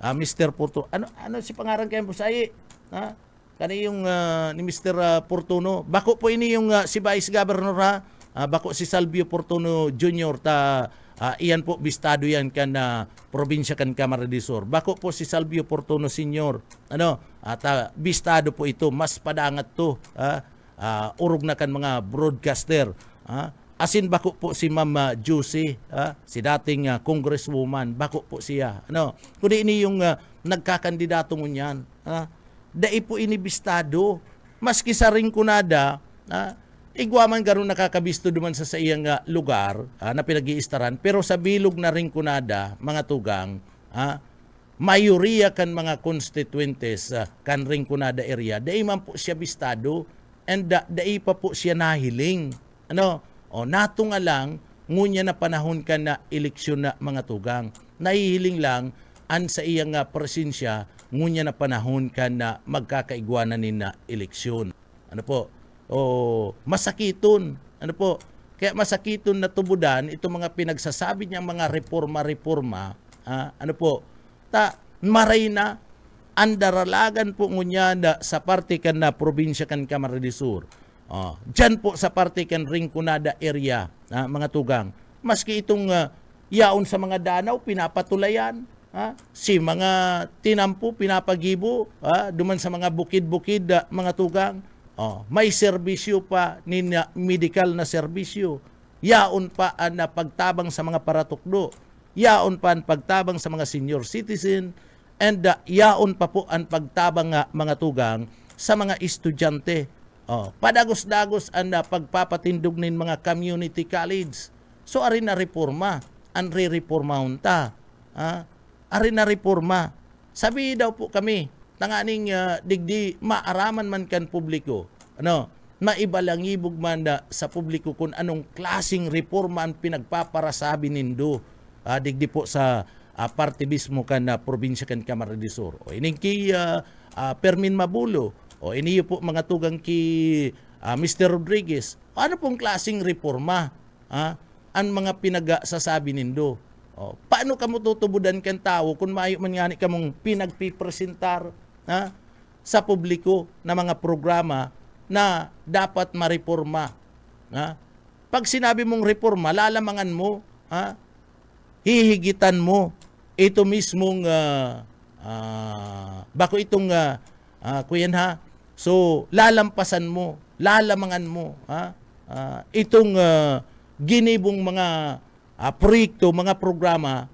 Mr. Porto, ano si pangaran kayo po sa kani yung ni Mr. Portuno, bako po ini yung si Vice Governor bako si Salvio Portuno Jr. Iyan po bistado yan kan probinsya kan Camarines Sur. Bako po si Salvio Portuno Sr. Bistado po ito, mas padangat to. Urog na kan mga broadcaster. Asin bako po si Ma'am Juicy, si dating congresswoman, bako po siya. Kundi ini yung nagkakandidato mo niyan. Dai po inibistado, maski sa ringkunada, igwaman garon nakakabisto duman sa iyang lugar na pinag-iistaran, pero sa bilog na ringkunada, mga tugang, mayoriya kan mga constituentes kan ringkunada area, dai man po siya bistado, and dai pa po siya nahiling. Nato nga lang, ngunya na panahon ka na eleksyon na mga tugang, nahihiling lang an sa iyang presensya, ngunya na panahon ka na magkakaigwanan ni na eleksyon. Masakiton. Kaya masakiton na tubudan itong mga pinagsasabi niyang mga reforma. Maray na andaralagan po ngunya na sa parte kan na probinsya kan Camarines Sur. Diyan po sa parte kan ringkunada area, mga tugang. Maski itong yaon sa mga danaw, pinapatulayan. Si mga tinampo, pinapagibo, duman sa mga bukid-bukid, mga tugang. May serbisyo pa ni medical na serbisyo. Yaon pa ang pagtabang sa mga paratukdo. Yaon pa ang pagtabang sa mga senior citizen. And yaon pa po ang pagtabang mga tugang sa mga estudyante. Padagos-dagos ang pagpapatindog ng mga community college. So, arin na reforma. Ang re-reforma hunta. Arin na reforma. Sabi daw po kami, tanganing digdi maaraman man kan publiko, maibalangibog man sa publiko kung anong klaseng reforma ang pinagpaparasabi nindo, digdi po sa partibis mo kan probinsya kan Camarines Sur. Ining ki Permin Mabulo, iniyo po mga tugang ki Mr. Rodriguez, ano pong klaseng reforma ang mga pinagsasabi nindo? Paano ka mo tutubudan kan tao kung maayo man nga ka mong pinagpipresentar sa publiko na mga programa na dapat mareforma. Pag sinabi mong reforma, lalamangan mo, hihigitan mo ito mismong bako itong kuyan so lalampasan mo, lalamangan mo itong ginibong mga proyekto, mga programa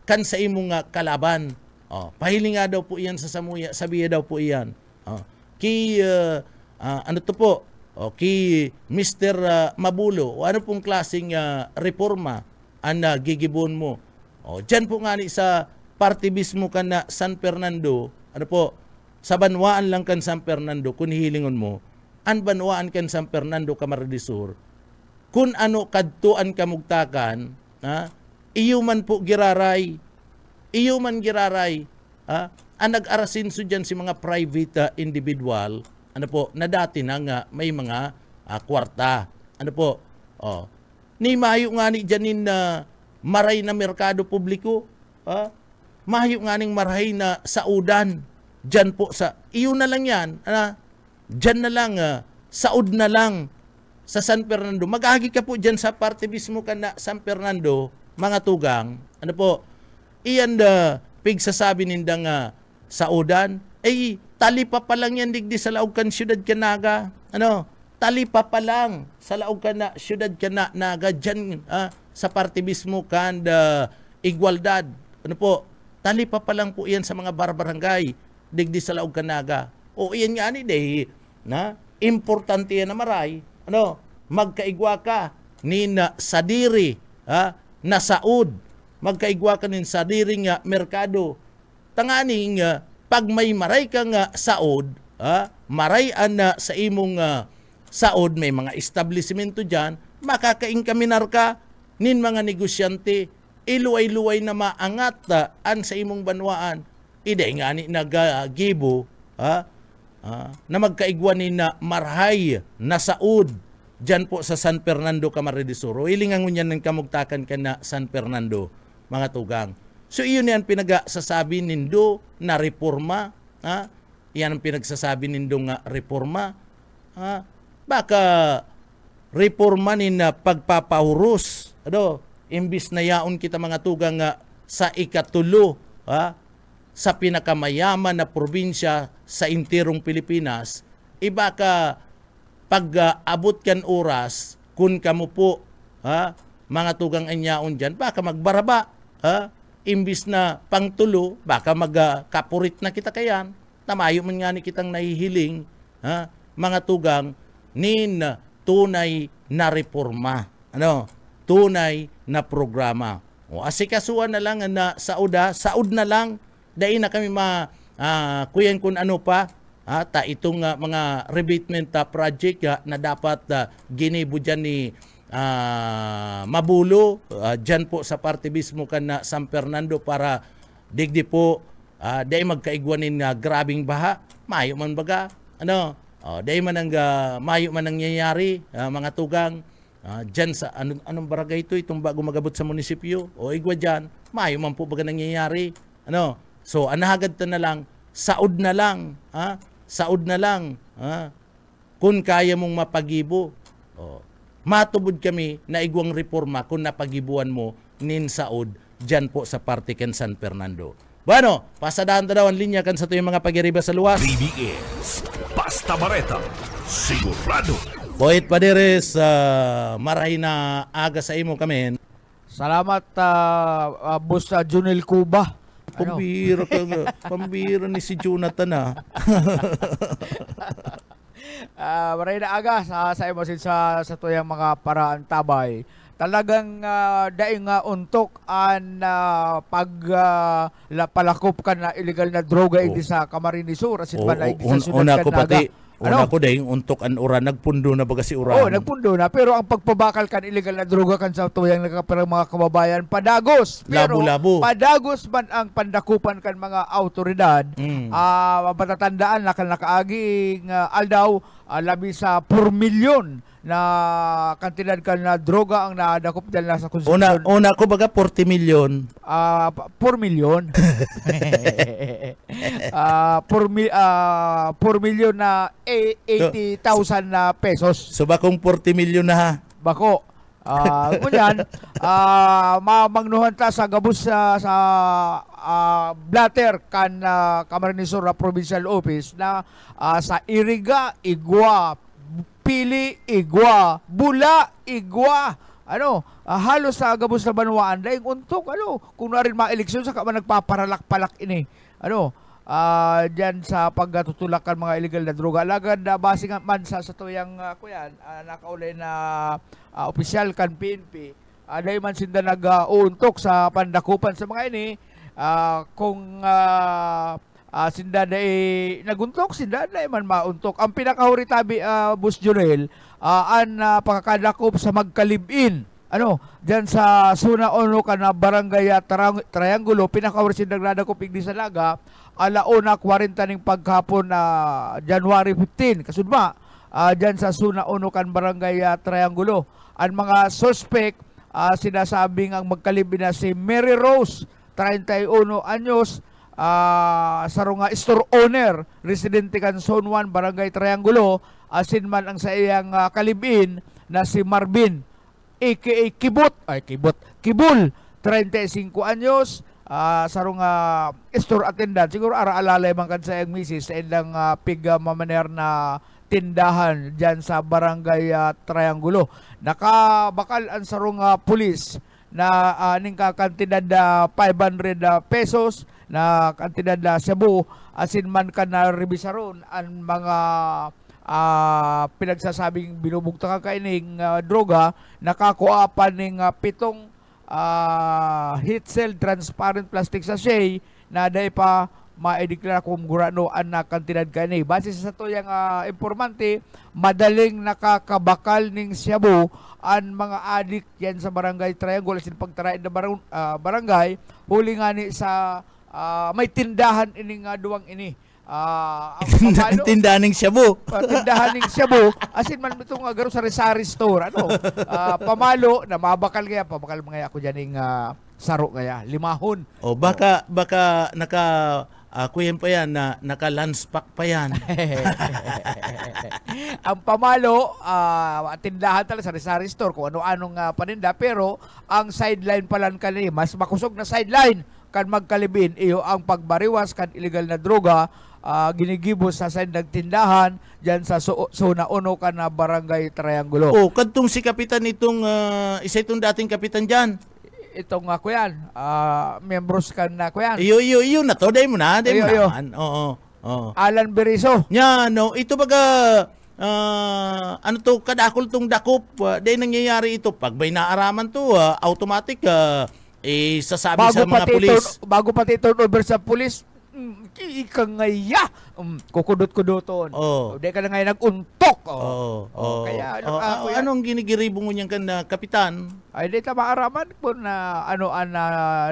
kan sa imong kalaban. Pahiling nga daw po iyan sa Samuya, sabiya daw po iyan. Ki Mr. Mabulo, ano pong klaseng reforma ang gigibon mo? Diyan po nga ni sa partibis mo kan na San Fernando, sa banwaan lang kan San Fernando, kung hilingon mo, ang banwaan kan San Fernando, Camarines Sur, kung ano kadtuan kamugtakan, iyo man po giraray, ang nag-arasinso dyan si mga private individual, na dati na nga may mga kwarta. Ni mayo nga ni dyanin na maray na merkado publiko, mayo nga ning maray na saudan, dyan po sa, iyo na lang yan, dyan na lang, saud na lang, sa San Fernando. Mag-agi ka po dyan sa parte mismo ka na San Fernando, mga tugang, iyan pigsasabi nindang saudan, talipa pa lang yan digdi sa laog kan siyudad Canaga. Talipa pa lang sa laog kan na siyudad Canaga dyan sa partibismo kan igualdad. Talipa pa lang po yan sa mga barbarangay digdi sa laog Canaga. O iyan nga ni day na importante yan na maray. Magkaigwa ka ni na sadiri na saud. Magkaigwa ka nin sadiri nga merkado. Tanganing pag may maray ka nga saod, marayan na sa imong saod, may mga establishmento dyan, makaka-inkaminar ka nin mga negosyante, iluway-luway na maangat an sa imong banwaan. Ide nga ni nagagibo, na magkaigwan ni na marhay na saod dyan po sa San Fernando, Camarines Sur. Ilingan mo yan ng kamugtakan ka na San Fernando, mga tugang. So iyon yan pinagsasabi nindo na reforma. Yan ang pinagsasabi nindo nga reforma. Baka reforma ni na pagpapahurus. Imbis na yaon kita mga tugang nga sa ikatulo sa pinakamayaman na probinsya sa intirong Pilipinas, baka pag-abot kan oras, kung kamo po, mga tugang anyaon dyan, baka magbaraba, imbis na pangtulo, baka magkapurit na kita kayan, tamayo man nga ni kitang nahihiling, mga tugang, nin tunay na reforma, tunay na programa. O asikasuan na lang na saud na lang, dahil na kami kuyan kung ano pa, itong mga rebatement project na dapat ginibo dyan ni Mabulo, dyan po sa partibismo kan na San Fernando para digdi po dahil magkaigwanin nga grabing baha, mayo man baga, dahil man ang mayo man ang nangyayari, mga tugang, dyan sa anong barangay ito, itong bago magabot sa munisipyo, o igwa dyan, mayo man po baga nangyayari, so anahagad na lang, saud na lang, saud na lang, kung kaya mong mapagibo, matubod kami na igwang reforma kung napagibuan mo nin saud dyan po sa Partiken San Fernando. Bueno, pasadahan daw ang linya kan sa tuyong mga pagiriba sa luwas. BBS, Basta Bareta, sigurado. Boyet Paderes, maray na aga sa imo kami. Salamat, Boss Junel Cuba. Pambira ni si Jonathan Maray na aga sa imo sa tuyang mga paraan tabay. Talagang daing untok an palakop ka na illegal na droga iti sa Camarines Sur asin man iti sa Sunod Canaga. Una ko daing untok an Uran, nagpundo na baga si Uran. Nagpundo na, pero ang pagpabakal kan illegal na droga kan sa tuyang nagkaperang mga kababayan padagos. Pero labo-labo. Padagos man ang pandakupan kan mga autoridad. Mapatatandaan na kan nakaaging aldaw labi sa 4 milyon na kantidad kan na droga ang nadakop dyan na sa konstitusyon. Una ko baga 40 milyon. 4 milyon. 4 milyon na 80,000 na pesos. So bakong 40 milyon na ha? Bako. Kunyan, mamangnuhan ta sa gabus sa blatter kan Camarines Sur Provincial Office na sa Iriga, Igwa, Pili, Igwa, Bula, Igwa, halos sa gabos na banwaan dahil untok, kung na rin mga eleksyon saka man nagpaparalak-palak ini, dyan sa pagtutulakan mga illegal na droga. Lagad na basing man sa tuyang nakaulay na opisyal kan PNP, dahil man sinda nag-uuntok sa pandakupan sa mga ini, kung sinda na naguntok, sinda na man mauntok. Ang pinakahuritabi, Boss Junel, pagkakadakop sa magkalibin, dyan sa Suna Ono ka na Barangay Triangulo, pinakahuri sinda nagdadakop igdi sa Laga, alauna 40 ning paghapon na January 15, kasudma, dyan sa Suna Ono kan Barangay Triangulo. Ang mga suspect, sinasabing ang magkalibin na si Mary Rose, 31 anyos, sarunga store owner, residente kan Zone 1, Barangay Triangulo, asin man ang sa iyang kalibin na si Marvin, aka Kibul, 35 anyos, sarong store attendant siguro ara alalay man kad sa iyang misis sa ilang piga mamaner na tindahan diyan sa barangay Triangulo. Nakabakal ang sarong pulis na ning kantidad 500 pesos na kantidad Cebu asin man ka na rebisaron ang mga pinagsasabing binubugta ka kaining droga. Nakakuha pa ning 7 heat cell transparent plastic sachet na day pa maideklara kung gurano ang kantidad kani. Base sa tuyang informante, madaling nakakabakal ning Cebu ang mga adik yan sa barangay Triangle sin pagtarain na barangay huli nga ni sa may tindahan ining duwang ini. Ang tindahan ng Cebu. Tindahan ng Cebu asin man itong garo sa Resari store pamalo na mabakal kaya pabakal mga ako dyan ng saro kaya limahon o baka naka kuyan pa yan na naka lunch pack pa yan. Ang pamalo tindahan talaga sa Resari store kung ano-anong paninda pero ang sideline pala kanina mas makusog na sideline kan magkalibin iyo ang pagbariwas kan illegal na droga ginigibos sa side nagtindahan diyan sa zona 1 ka na barangay Triangulo. Oh, kadtong si kapitan itong isa itong dating kapitan diyan. Itong ako yan, membros kan na ako yan. Iyo na to, day mo na naman. Oo. Alan Beriso. Nya, no, ito baga ano to, kadakol tong dakop, day nangyayari ito pag may naaraman to, automatic sasabi sa mga pulis. Bago pati turnover sa pulis, ikangaya kukudot-kuduton. Di ka na ngayon nag-untok. Kaya anong ginigiribo mo niyan kan kapitan? Ay di ta maaraman po na ano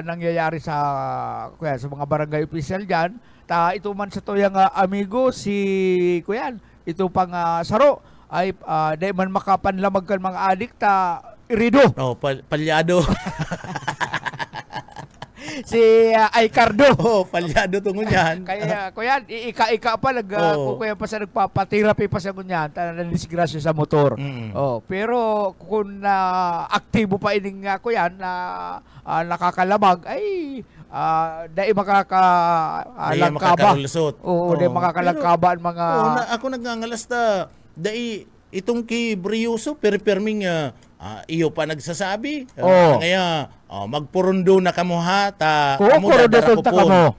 nangyayari sa mga barangay official diyan. Ito man sa tuyang amigo si kuyan, ito pang saro ay di man makapanlamag kan mga adik ta irido. Palyado. Si Aicardo. Palyado to ngunyan. Kaya kuya, ika-ika pa kuya pa sa nagpapaterapi pa sa ngunyan, na disgrasya sa motor. Pero kung aktibo pa ining kuya na nakakalabag ay dai makakalalangkaba. Dai makakalangkaba ang mga ako nagngangalas ta dai itong ki Brioso perming iyo pa nagsasabi kaya magpurundo na kamo ha ta kamo dadara ko po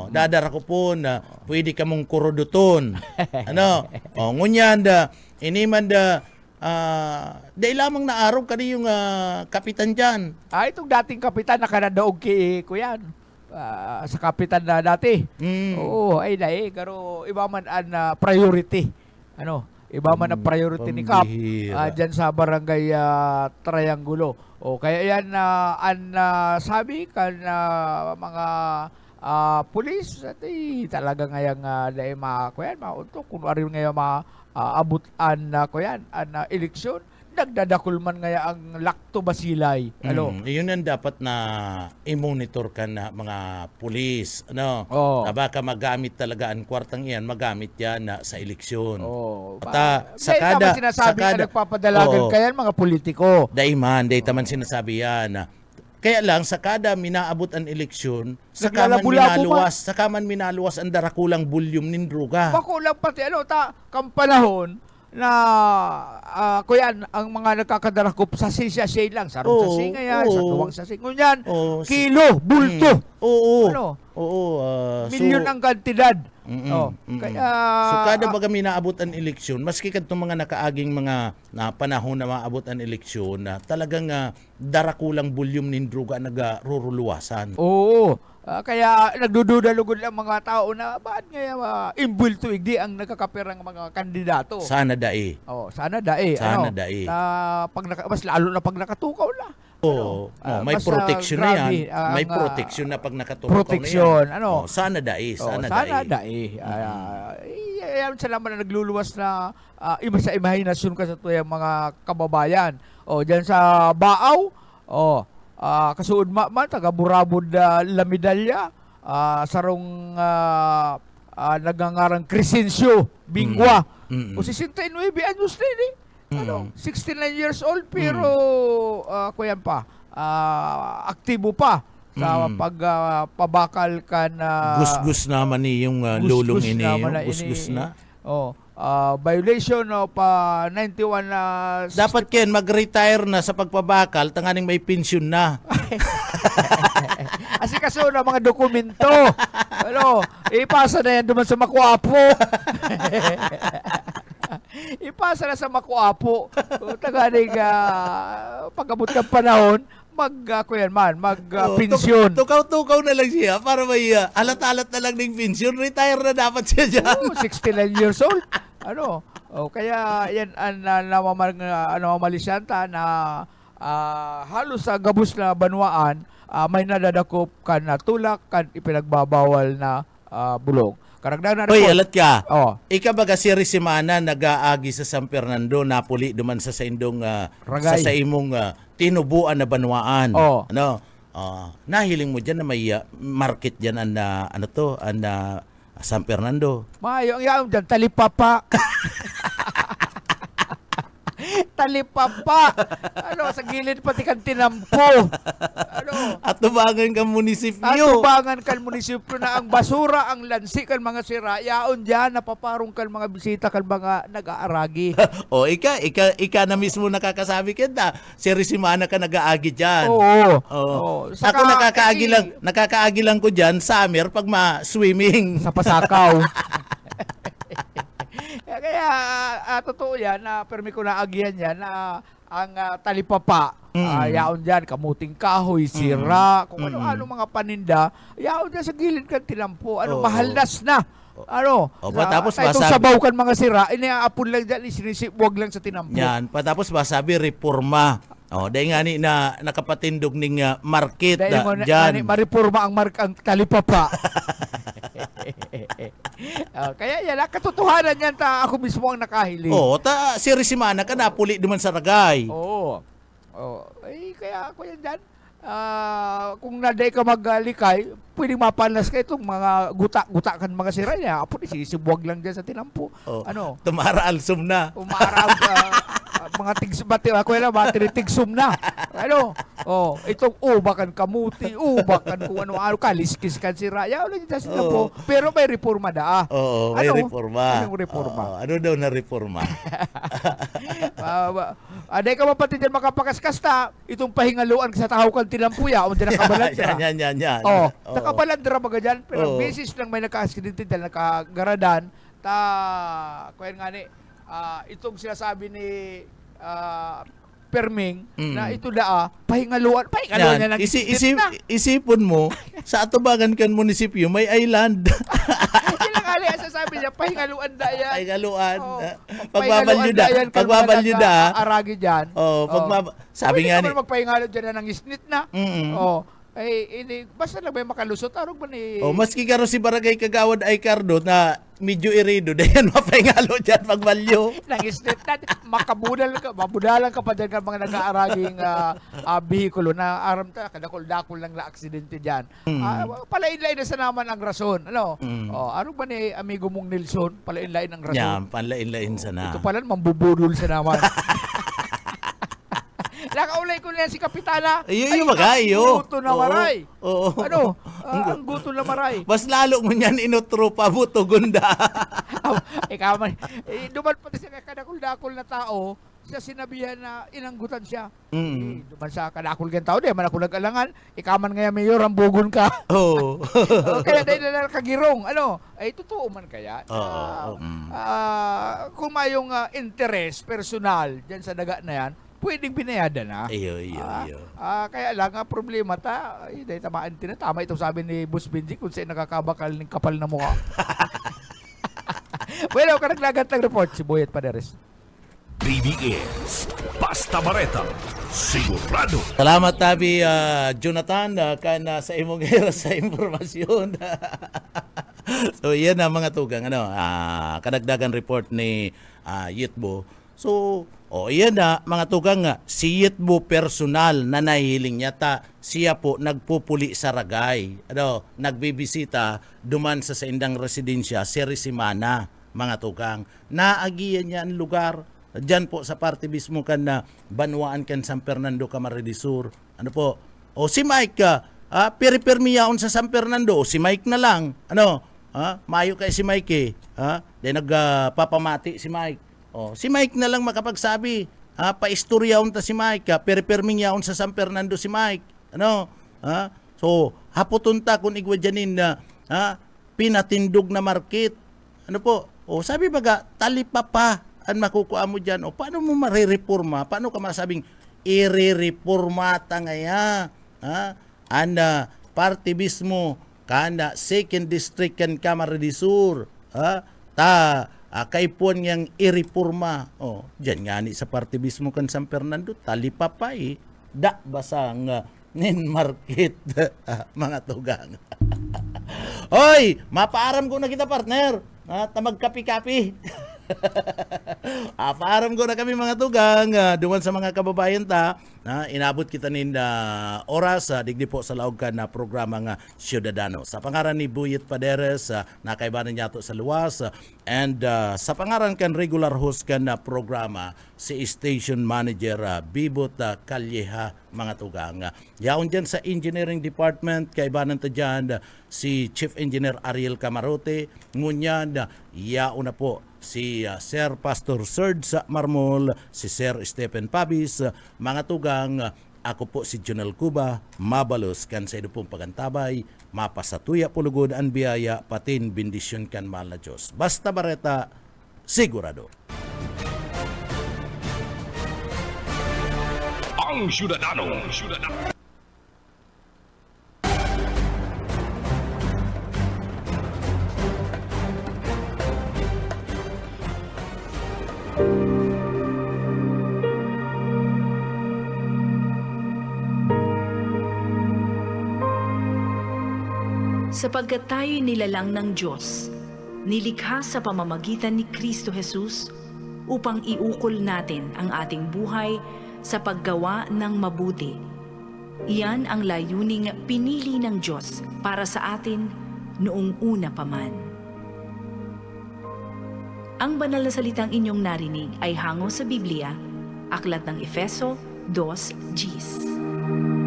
dadara ko po na pwede kamong kuruduton ngunyan da iniman da dahil lamang na araw kani yung kapitan dyan. Itong dating kapitan nakanadaog ki kuyan sa kapitan na dati. Ay dahil pero iba man ang priority iba man ang priority ni Kap dyan sa barangay Triangulo. Kaya yan sabi kan mga pulis at talaga ngayang dahil mauntok kung arin ngayon maabutan ang eleksyon nagdadakul man ngaya ang lactobacilli. Yun ang dapat na i-monitor ka na mga pulis. Na baka magamit talaga ang kwartang iyan, magamit yan sa eleksyon. Sakada nagpapadalagan kaya mga politiko. Daiman sinasabi yan. Kaya lang, sakada minaabot ang eleksyon, sakaman minaluwas ang darakulang volume ng droga. Makulang pati kampanahon na kuyan ang mga nagkakadarakop sa sasay lang sa sasay ngaya sa tuwang sasay ngunyan kilo bulto milyon ang kantidad kaya kada baga minaabot ang eleksyon maski kadtong mga nakaaging mga panahon na maabot ang eleksyon na talagang darakulang volume nin droga nagaruruluwasan. Kaya nagdududa-lugod lang mga tao na ba't nga imbulto igdi ang nagkakaperang mga kandidato. Sana dae. Sana dae. Mas lalo na pag nakatukaw na. May protection na yan. May protection na pag nakatukaw na yan. Sana dae. Sana dae. Yan sila man na nagluluwas na sa imahinasyon ka sa tuyang mga kababayan. Diyan sa Baaw, kasuod man taga Burabod Lamidalya sarong nagangarang Crescencio Bingwa o 69 anyos na 69 years old pero kuyan pa aktibo pa sa pagpabakal kan Gusgus naman ni yung lulong ini. Gusgus na. Violation of 91 Dapat Ken mag-retire na sa pagpabakal tanganing may pensyon na. asikaso na mga dokumento. Ipasa na yan duman sa Makuapo. Ipasa na sa Makuapo. Tagaling pag-abot ng panahon, mag-pensyon. Tukaw-tukaw na lang siya para may alat-alat na lang ng pensyon. Retire na dapat siya dyan. 69 years old. Kaya yan ang namamalisyanta na halos sa gabos na banwaan, may nadadakop kan na tulak kan ipinagbabawal na bulong. Karagdagan na Hoy, alat ka. Ika baga si Risimana nag-aagi sa San Fernando, Napoli, duman sa indong sa imong tinubuan na banwaan. Nahiling mo dyan na may market dyan ang San Fernando. Mayo, ang dyan, talipapa. Talipapa. Sa gilid pati kan tinampo. At tubangan ka munisipyo. Na ang basura, ang lansi kan mga sira, yaon dyan, napaparong kan mga bisita kan mga nag-aaragi. Ika na mismo nakakasabi kita. Si Risimana ka nag-aagi dyan. Oo. Ako nakakaagi lang ko dyan, summer, pag ma-swimming. Sa Pasakaw. Kaya totoo yan na permi ko na agihan yan na ang talipapa yaon dyan, kamuting kahoy, sira, kung ano mga paninda, yaon dyan sa gilid kan tinampo, mahaldas na. Patapos itong sabaw kan mga sira, iniaapon lang dyan, isinisibwag lang sa tinampo. Yan, patapos masabi reforma. Dahil nga ni na nakapatindog ning market dyan. Mariporma ang talipapa. Kaya yan, katotohanan yan ako mismo ang nakahiling. Si Risimana ka napuli duman sa ragay. Kaya ako yan dyan. Kung naday ka maglikay, pwedeng mapalas ka itong mga guta kan mga sira niya. Apo, isisibwag lang dyan sa tinampo. Tumara alsum na. Mga tigsbati ako yan, battery tigsum na. Itong ubakan kamuti, ubakan kung ano-ano, kaliskis kan si Raya, ulit dyan sila po. Pero may reforma da. May reforma. Anong reforma? Ano daw na reforma? Aday ka mapati dyan makapakaskas ta, itong pahingaluan sa tao kan tinampuya, o dyan nakabalandra. Yan. Nakabalandra baga dyan, pero bisis lang may naka-accidente dyan, nakagaradan, kuya nga ni, itong sinasabi ni Perming na ito pahingaluan niya ng isipon mo sa atubangan kan munisipyo may island. Ilang ali sasabi niya pahingaluan da yan. Pahingaluan. Pagbabalyo da. Aragi diyan. Sabi nga ni magpahingalo diyan ng isnit na. Basta lang may makalusot arog ba ni maski karo si Barangay Kagawad ay Cardo na medyo irido dayan mapahingalo dyan pagbalyo. Nang isnit na mabudalan ka pa dyan ka mga nag-aaraging bihikulo na aram ta kadakol-dakol lang na aksidente dyan. Palain-lain na sa naman ang rason. Arog ba ni amigo mong Nelson, palain-lain ang rason. Yan, palain-lain sa na. Ito pala mambubudol sa naman. Nakaulay ko na si Kapitana. Iyo maga, iyo. Ang guto na maray. Ang guto na maray. Mas lalo mo niyan inutro pa, buto gunda. Ikaw man. Duman pati sa kadakol-dakol na tao, siya sinabihan na inanggutan siya. Duman sa kadakol gan tao, di man ako nag-alangan. Ikaw man ngayon, mayor, ang bugon ka. Kaya dahil na kagirong. Totoo man kaya. Kung mayong interest personal dyan sa daga na yan, pwedeng binayada na. Iyo. Kaya lang ang problema dahil tamaan tama itong sabi ni Boss Benji kung sa'yo nakakabakal ng kapal na mukha. Well, ka naglagat ng report si Boyet Paderes. BBS Basta Bareta sigurado. Salamat tabi Jonathan kana sa imong sa impormasyon. So yan ang mga tugang kadagdagan report ni Yitbo. So yan na mga tugang si Yitbo personal na nahihiling niya siya po nagpupuli sa ragay. Nagbibisita duman sa indang residensya si Risimana mga tugang. Naagiyan niya ang lugar diyan po sa parte mismo kan na banwaan kan San Fernando Camarines Sur. Si Mike piri-pirmi yaon sa San Fernando, si Mike na lang. Ano? Mayo kay si Mike eh. Di nagpapamati si Mike. Si Mike na lang makapagsabi. Paistoryaon ta si Mike. Piri-pirmi yaon sa San Fernando si Mike. Ano? So, hapoton ta kung igwa dyanin na pinatindog na market. Ano po? Sabi baga, talipapa ang makukuha mo dyan. Paano mo marireforma? Paano ka masabing ire-reforma ta ngaya? Party mismo kanda second district kan Kamara de Sur. Kaipuan yang ireforma. Dyan nga ni sa party mismo kan San Fernando, talipapa eh. Da basang nin market mga tugang. Hoy, mapaaram ko na kita partner. Magkapi-kapi. Paaram ko na kami mga tugang. Duman sa mga kababayan ta. Inabot kita nin oras digdi po sa laog ka na programa nga Ciudadano. Sa pangaran ni Buyet Paderes, nakaibanan niya to sa luwas. And sa pangaran kan regular host ka na programa, si Station Manager Bibot Calleja mga tugang. Yaon dyan sa Engineering Department, kaibanan ta dyan si Chief Engineer Ariel Camarote. Ngunyan, yaon na po si Sir Pastor Serge Marmol, si Sir Stephen Pabis, mga tugang, ako po si Jonel Cuba, mabalos kan sa ino pong pagantabay, mapasatuya pulugod ang biyaya, patin bendisyon kan mahal na Diyos. Basta Bareta, sigurado. Ang Ciudadano. Sapagkat tayo'y nilalang ng Diyos, nilikha sa pamamagitan ni Kristo Jesus upang iukol natin ang ating buhay sa paggawa ng mabuti. Iyan ang layuning pinili ng Diyos para sa atin noong una pa man. Ang banal na salitang inyong narinig ay hango sa Biblia, Aklat ng Efeso 2:10.